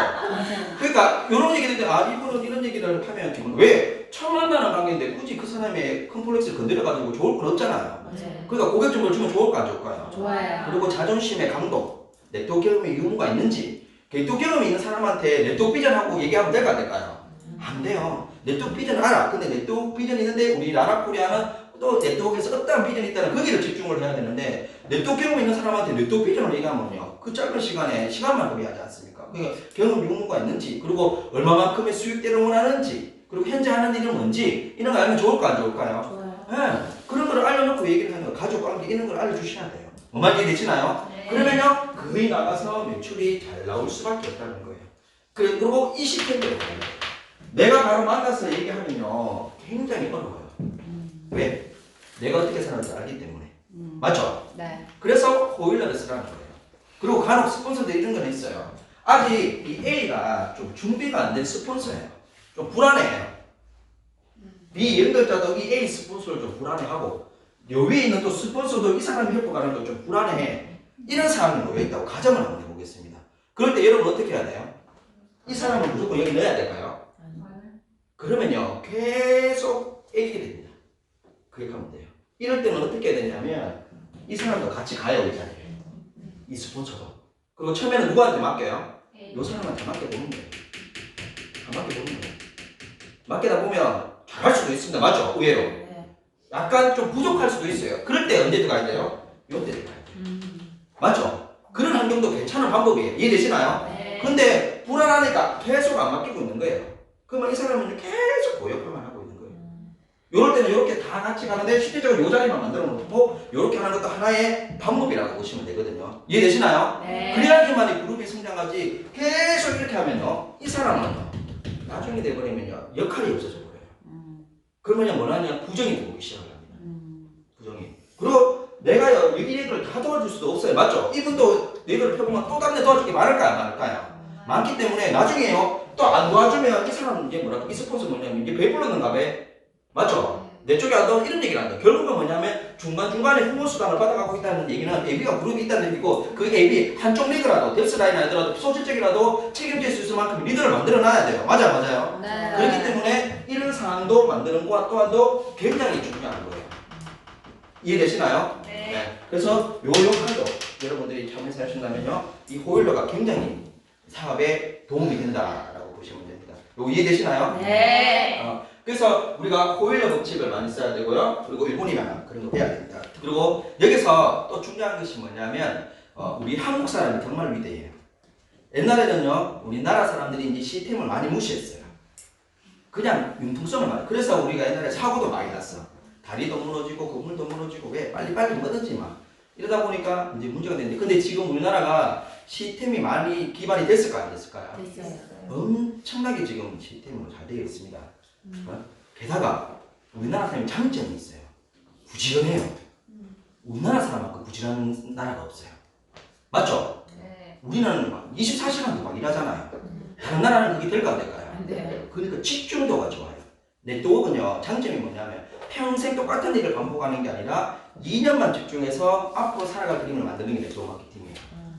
그러니까 이런 얘기들 이분은 이런 얘기를 하면 기분 왜 처음 만나는 관계인데 굳이 그 사람의 컴플렉스를 건드려가지고 좋을 건 없잖아요. 맞아요. 그러니까 고객 정보를 주면 좋을까 안 좋을까요? 좋아요. 그리고 자존심의 강도, 네트워크 경험의 유무가 있는지 네트워크 경험이 있는 사람한테 네트워크 비전하고 얘기하면 될까 안 될까요? 안 돼요. 네트워크 비전을 알아. 근데 네트워크 비전이 있는데 우리 라라코리아는 또 네트워크에서 어떠한 비전이 있다는 거기를 집중을 해야 되는데 네트워크 경험 있는 사람한테 네트워크 비전을 얘기하면요. 그 짧은 시간에 시간만 소비하지 않습니까? 그러니까 경험 유무가 있는지 그리고 얼마만큼의 수익대를 원하는지 그리고 현재 하는 일은 뭔지 이런 거 알면 좋을까 안 좋을까요? 좋아요. 네. 그런 걸 알려놓고 얘기를 하는 거 가족 관계 이런 걸 알려주셔야 돼요. 뭐 말이 되시나요? 네. 그러면요 거의 나가서 매출이 잘 나올 수밖에 없다는 거예요. 그리고 이 시스템대로 내가 바로 만나서 얘기하면요 굉장히 어려워요. 왜? 내가 어떻게 사는지 알기 때문에. 맞죠? 네. 그래서 호일러를 쓰라는 거예요. 그리고 간혹 스폰서들 이런 건 있어요. 아직 이 A가 좀 준비가 안 된 스폰서예요. 좀 불안해요. B 연결자도 이 A 스폰서를 좀 불안해하고 요 위에 있는 또 스폰서도 이 사람이 협박하는 걸 좀 불안해해. 이런 상황이 놓여 있다고 가정을 한번 해보겠습니다. 그럴 때 여러분 어떻게 해야 돼요? 이 사람을 무조건 여기 넣어야 될까요? 그러면요 계속 애기게 됩니다. 그렇게 하면 돼요. 이럴 때는 어떻게 해야 되냐면 이 사람도 같이 가요 이 자리에. 이 스폰서도. 그리고 처음에는 누구한테 맡겨요? 이 사람한테 맡겨보는 거예요. 다 맡겨보는 거예요. 맡기다 보면 잘할 수도 있습니다. 맞죠? 의외로. 네. 약간 좀 부족할 수도 있어요. 그럴 때 언제 들어가야 돼요? 요때 들어가야 돼요. 맞죠? 그런 환경도 괜찮은 방법이에요. 이해되시나요? 네. 근데 불안하니까 계속 안 맡기고 있는 거예요. 그러면 이 사람은 계속 고역할만 하고 있는 거예요. 요럴 때는 이렇게 다 같이 가는데 실질적으로 요 자리만 만들어 놓고 요렇게 하는 것도 하나의 방법이라고 보시면 되거든요. 이해되시나요? 네. 그래야지만 그룹이 성장하지 계속 이렇게 하면요 이 사람은요 나중에 돼버리면요 역할이 없어져 버려요. 그러면요 뭐냐면 부정이 들어오기 시작합니다. 부정이. 그리고 내가요 이 얘기를 다 도와줄 수도 없어요. 맞죠? 이분도 얘기를 펴보면 또 다른 데 도와줄 게 많을까요 안 많을까요? 많기 때문에 나중에요 또 안 도와주면 이 사람은 이제 뭐랄까 이 스폰서 뭐냐면 이게 배불렀는가 봐. 맞죠? 내 쪽에 안 이런 얘기를 한다. 결국은 뭐냐면 중간중간에 후원수당을 받아가고 있다는 얘기는 AB가 그룹이 있다는 얘기고 그 AB 한쪽 리그라도 뎁스라인 아니더라도 소실적이라도 책임질 수 있을 만큼 리더를 만들어 놔야 돼요. 맞아요. 네. 그렇기 때문에 이런 상황도 만드는 것 또한도 굉장히 중요한 거예요. 이해되시나요? 네. 그래서 요 역할도 여러분들이 참여해서 하신다면요 이 호일러가 굉장히 사업에 도움이 된다라고 보시면 됩니다. 요 이해되시나요? 네. 그래서 우리가 호일러 법칙을 많이 써야 되고요. 그리고 일본이랑 그런 거 해야 됩니다. 그리고 여기서 또 중요한 것이 뭐냐면 우리 한국 사람이 정말 위대해요. 옛날에는요 우리나라 사람들이 이제 시스템을 많이 무시했어요. 그냥 융통성을 많이. 그래서 우리가 옛날에 사고도 많이 났어. 다리도 무너지고 건물도 무너지고 왜 빨리빨리 뭐든지 막 이러다 보니까 이제 문제가 되는데 근데 지금 우리나라가 시스템이 많이 기반이 됐을까요 안 됐을까요? 됐어요. 엄청나게 지금 시스템으로 잘 되어 있습니다. 게다가 우리나라 사람이 장점이 있어요. 부지런해요. 우리나라 사람만큼 부지런한 나라가 없어요. 맞죠? 네. 우리는 막 24시간도 막 일하잖아요. 다른 나라는 그게 될까 안 될까요? 안 돼요. 그러니까 집중도가 좋아요. 네트워크는요 장점이 뭐냐면 평생 똑같은 일을 반복하는 게 아니라 2년만 집중해서 앞으로 살아갈 그림을 만드는 게 네트워크 마케팅이에요.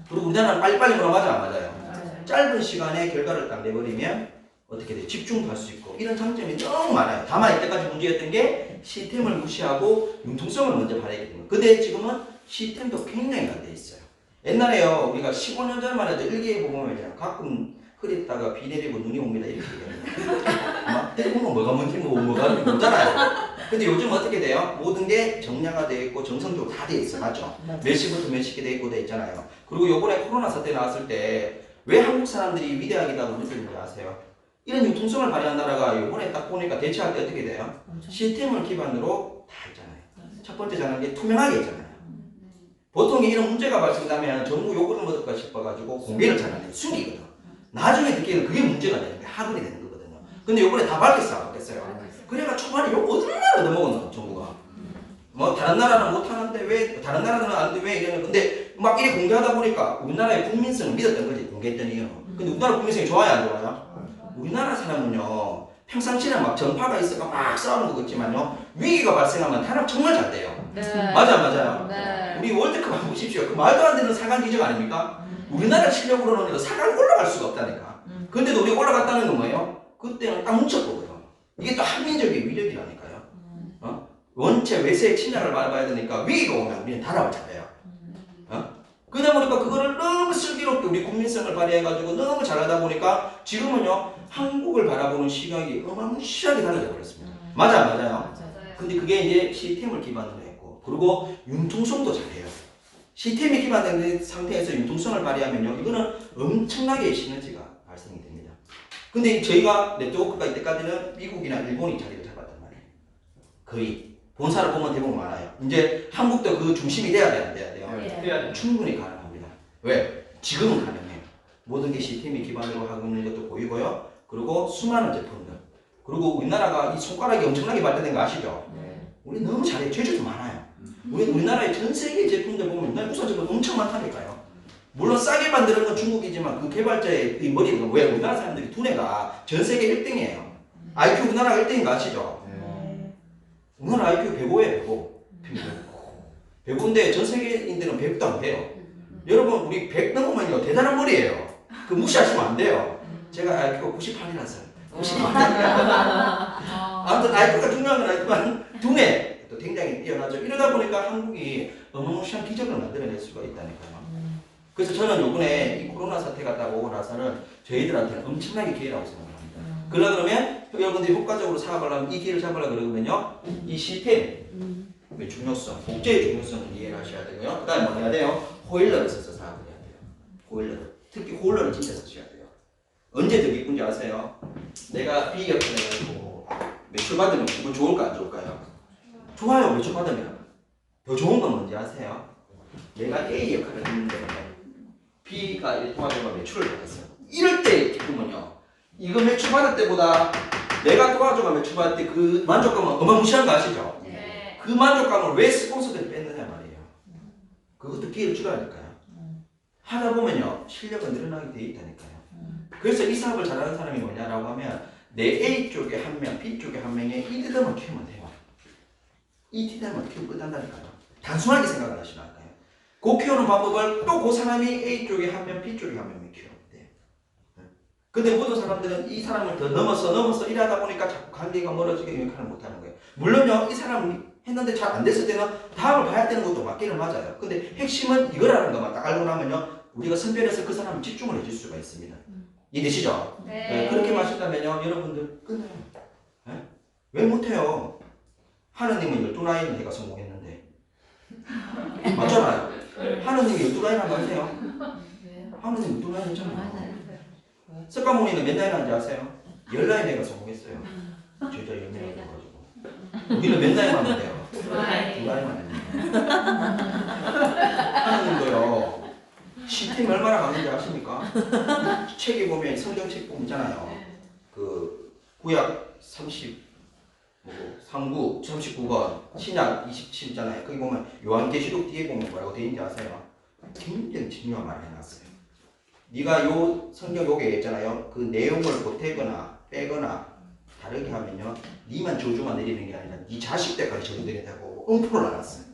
그리고 우리나라는 빨리빨리 물어맞아 안 맞아요? 맞아요. 짧은 시간에 결과를 딱 내버리면 어떻게 돼요? 집중도 할 수 있고 이런 장점이 너무 많아요. 다만 이때까지 문제였던 게 시스템을 무시하고 융통성을 먼저 바라기 때문에 근데 지금은 시스템도 굉장히 잘 돼 있어요. 옛날에요 우리가 15년 전만 해도 일기예보보면 가끔 흐렸다가 비 내리고 눈이 옵니다 이렇게 얘기합니다. 막 때리면 뭐가 뭔지 뭐가 없잖아요. 근데 요즘 어떻게 돼요? 모든 게 정량화되어 있고 정성적으로 다 되어 있어요. 맞죠? 몇 시부터 몇 시게 되어 있고 되어 있잖아요. 그리고 요번에 코로나 사태 나왔을 때 왜 한국 사람들이 위대하다고 느끼는지 아세요? 이런 융통성을 발휘한 나라가 요번에 딱 보니까 대처할 때 어떻게 돼요? 시스템을 기반으로 다 있잖아요. 첫 번째 자는 게 투명하게 있잖아요. 보통 이런 문제가 발생하면 정부 요구를 얻을까 싶어가지고 공개를 잘 안 해요. 숨기거든. 나중에 듣기에는 그게 문제가 되는 게 하근이 되는 거거든요. 근데 요번에 다 밝혔어 안 밝혔어요? 그래가 초반에 욕 얼마나 얻어먹었나 정부가. 뭐 다른 나라는 못하는데 왜 다른 나라는 안 돼 왜 이러는 근데 막 이렇게 공개하다 보니까 우리나라의 국민성을 믿었던 거지 공개했던 이유는. 근데 우리나라 국민성이 좋아요 안 좋아요? 우리나라 사람은요 평상시에 막 전파가 있어가 막 싸우는 거 같지만요 위기가 발생하면 단합 정말 잘 돼요. 네. 맞아요. 네. 우리 월드컵 한번 보십시오. 그 말도 안 되는 4강 기적 아닙니까? 우리나라 실력으로는 4강 올라갈 수가 없다니까. 근데도 우리가 올라갔다는 건 뭐예요? 그때는 딱 뭉쳤거든요. 이게 또 한민족의 위력이라니까요. 원체 외세의 침략을 막아야 되니까 위기가 오면 우리는 단합을 잘해요. 그러다 보니까 그거를 너무 슬기롭게 우리 국민성을 발휘해가지고 너무 잘하다 보니까 지금은요 한국을 바라보는 시각이 어마무시하게 달라져 버렸습니다. 맞아요. 맞아요. 근데 그게 이제 시스템을 기반으로 했고 그리고 융통성도 잘해요. 시스템이 기반된 상태에서 융통성을 발휘하면요 이거는 엄청나게 시너지가 발생이 됩니다. 근데 저희가 네트워크가 이때까지는 미국이나 일본이 자리를 잡았단 말이에요. 거의 본사를 보면 대부분 많아요. 이제 한국도 그 중심이 돼야 돼요, 안 돼야 돼요? 네. 충분히 가능합니다. 왜? 지금은 가능해요. 모든 게 시스템이 기반으로 하고 있는 것도 보이고요. 그리고 수많은 제품들. 그리고 우리나라가 이 손가락이 엄청나게 발달된 거 아시죠? 우리 너무 잘해요. 제주도 많아요. 우리나라의 전 세계 제품들 보면 우리나라 우선적으로 엄청 많다니까요. 물론 싸게 만드는 건 중국이지만 그 개발자의 이 머리가 왜 우리나라 사람들이 두뇌가 전 세계 1등이에요. IQ 우리나라가 1등인 거 아시죠? 우리나라 IQ 105예요, 105. 평균. 105인데 전 세계인들은 100도 안 돼요. 여러분 우리 100 넘으면요 대단한 머리예요. 그 무시하시면 안 돼요. 제가 IQ가 98이라서 98. 아무튼 IQ가 중요한 건 아니지만 두뇌 또 굉장히 뛰어나죠. 이러다 보니까 한국이 어마무시한 기적을 만들어낼 수가 있다니까요. 그래서 저는 요번에 이 코로나 사태가 딱 오고 나서는 저희들한테는 엄청나게 기회라고 생각합니다. 그러면 여러분들이 효과적으로 사업을 하면 이 기회를 잡으려고 그러면요 이 시스템의 중요성, 복제의 중요성을 이해를 하셔야 되고요. 그 다음에 뭐 해야 돼요? 호일러를 써서 사업을 해야 돼요. 호일러를. 특히 호일러를 진짜 쓰셔야 돼요. 언제 더 기쁜지 아세요? 내가 B 역할을 해가지고 매출 받으면 기분 좋을까 안 좋을까요? 좋아요. 매출 받으면. 더 좋은 건 뭔지 아세요? 내가 A 역할을 했는데 B가 도와줘서 매출을 받았어요. 이럴 때 기쁨은요. 이거 매출 받을 때보다 내가 도와줘가 매출 받을 때 그 만족감은 어마무시한 거 아시죠? 네. 그 만족감을 왜 스폰서들이 뺐느냐 말이에요. 그것도 기회를 주라니까요. 하다 보면요 실력은 늘어나게 돼 있다니까요. 그래서 이 사업을 잘하는 사람이 뭐냐라고 하면 내 A 쪽에 한 명, B 쪽에 한 명의 이 티덤을 키우면 돼요. 이 티덤을 키우고 끝난다니까요. 단순하게 생각을 하시라니까요. 그 키우는 방법을 또 그 사람이 A 쪽에 한 명, B 쪽에 한 명을 키우면 돼요. 근데 모든 사람들은 이 사람을 더 넘어서 일하다 보니까 자꾸 관계가 멀어지게 역할을 못하는 거예요. 물론요 이 사람이 했는데 잘 안 됐을 때는 다음을 봐야 되는 것도 맞기는 맞아요. 근데 핵심은 이거라는 것만 딱 알고 나면요 우리가 선별해서 그 사람을 집중을 해줄 수가 있습니다. 이해되시죠? 네. 그렇게 마신다면요 여러분들 끝나요. 왜 못해요? 하느님은 12라인을 해가 성공했는데 맞잖아요. 하느님이 12라인 한번 하세요. 하느님 12라인 했잖아요. 석가모니는 몇 라인 한지 아세요? 10라인 해가 성공했어요. 제자 10명 해가지고 우리는 몇 라인 하면 돼요? 2라인만 했는데 하느님도요 시스템이 얼마나 강한지 아십니까? 책에 보면 성경책 보면 있잖아요. 그 구약 39, 39번 신약 27잖아요. 거기 보면 요한계시록 뒤에 보면 뭐라고 되어 있는지 아세요? 굉장히 중요한 말을 해놨어요. 네가 요 성경 요게 있잖아요. 그 내용을 보태거나 빼거나 다르게 하면요 니만 저주만 내리는 게 아니라 네 자식 때까지 저주 내린다고 음포를 놔놨어요.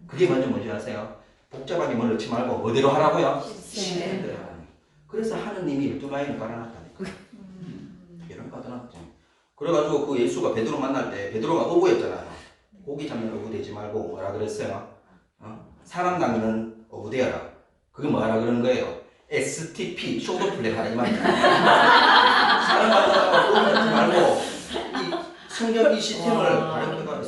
그게 먼저 뭔지 아세요? 복잡하게 뭘 넣지 말고 뭐대로 하라고요? 시스템대로 하라는. 그래서 하느님이 12라인을 깔아놨다니까. 이런 거 깔아놨죠. 그래가지고 그 예수가 베드로 만날 때 베드로가 어부였잖아요. 고기 잡는 어부 되지 말고 뭐라 그랬어요? 사람 낚는 어부 되어라. 그게 뭐라 그러는 거예요? STP, 쇼도플레이 하라 이 말이야. 사람 낚는 어부 되지 말고 이 성경 이 시스템을 발현해가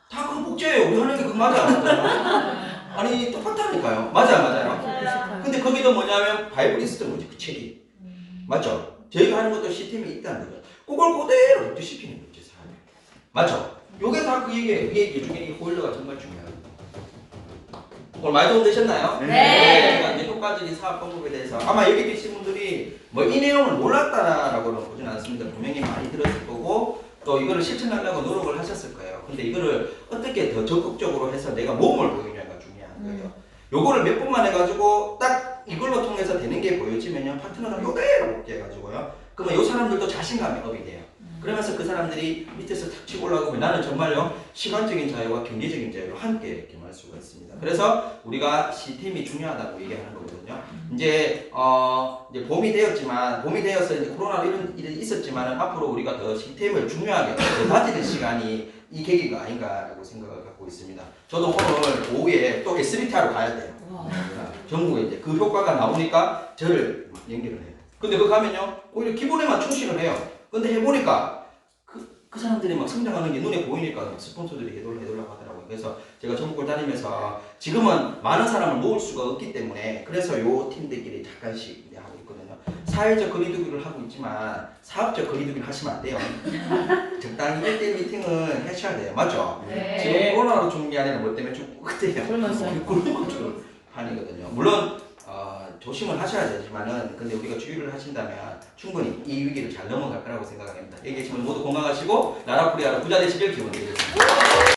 다 그 복제예요. 우리 하는 게 그 맞아. 아니 똑같다니까요. 맞아요. 근데 거기도 뭐냐면 바이블 있었던 거지 그 책이. 맞죠? 저희가 하는 것도 시스템이 있다는 거죠. 그걸 그대로 복제시키는 거지 사람이. 맞죠? 요게 다 그 얘기예요. 그 얘기 중에 이 호일러가 정말 중요해요. 오늘 많이 도움되셨나요? 네. 제가 이제 효과적인 사업 방법에 대해서 아마 여기 계신 분들이 뭐 이 내용을 몰랐다라고는 보진 않습니다. 분명히 많이 들었을 거고 또 이거를 실천하려고 노력을 하셨을 거예요. 근데 이거를 어떻게 더 적극적으로 해서 내가 몸을 보이냐가 중요한 거예요. 요거를 몇 번만 해가지고 딱 이걸로 통해서 되는 게 보여지면요 파트너랑 요대로 복제해가지고요. 그러면 요 사람들도 자신감이 업이 돼요. 그러면서 그 사람들이 밑에서 탁 치고 올라가고 나는 정말요 시간적인 자유와 경제적인 자유를 함께 경험할 수가 있습니다. 그래서 우리가 시스템이 중요하다고 얘기하는 거거든요. 이제 봄이 되어서 이제 코로나 이런 일이 있었지만 앞으로 우리가 더 시스템을 중요하게 더 다지는 시간이 이 계기가 아닌가라고 생각을 갖고 있습니다. 저도 오늘 오후에 또 SBT하러 가야 돼요. 전국에 이제 그 효과가 나오니까 저를 연결을 해요. 근데 그거 가면요 오히려 기본에만 충실을 해요. 근데 해보니까 그 사람들이 막 성장하는 게 눈에 보이니까 스폰서들이 해달라고 하더라고요. 그래서 제가 전국을 다니면서 지금은 많은 사람을 모을 수가 없기 때문에 그래서 요 팀들끼리 잠깐씩 하고 있거든요. 사회적 거리두기를 하고 있지만 사업적 거리두기를 하시면 안 돼요. 적당히 1대1 미팅은 하셔야 돼요. 맞죠? 네. 지금 코로나로 죽는 게 아니라 뭐 때문에 죽고 그때요. 굶었어요. 굶은 것처럼 판이거든요. 물론 조심을 하셔야 되지만은 근데 우리가 주의를 하신다면 충분히 이 위기를 잘 넘어갈 거라고 생각합니다. 여기 계신 분 모두 건강하시고 나라 코리아로 부자 되시길 기원드리겠습니다.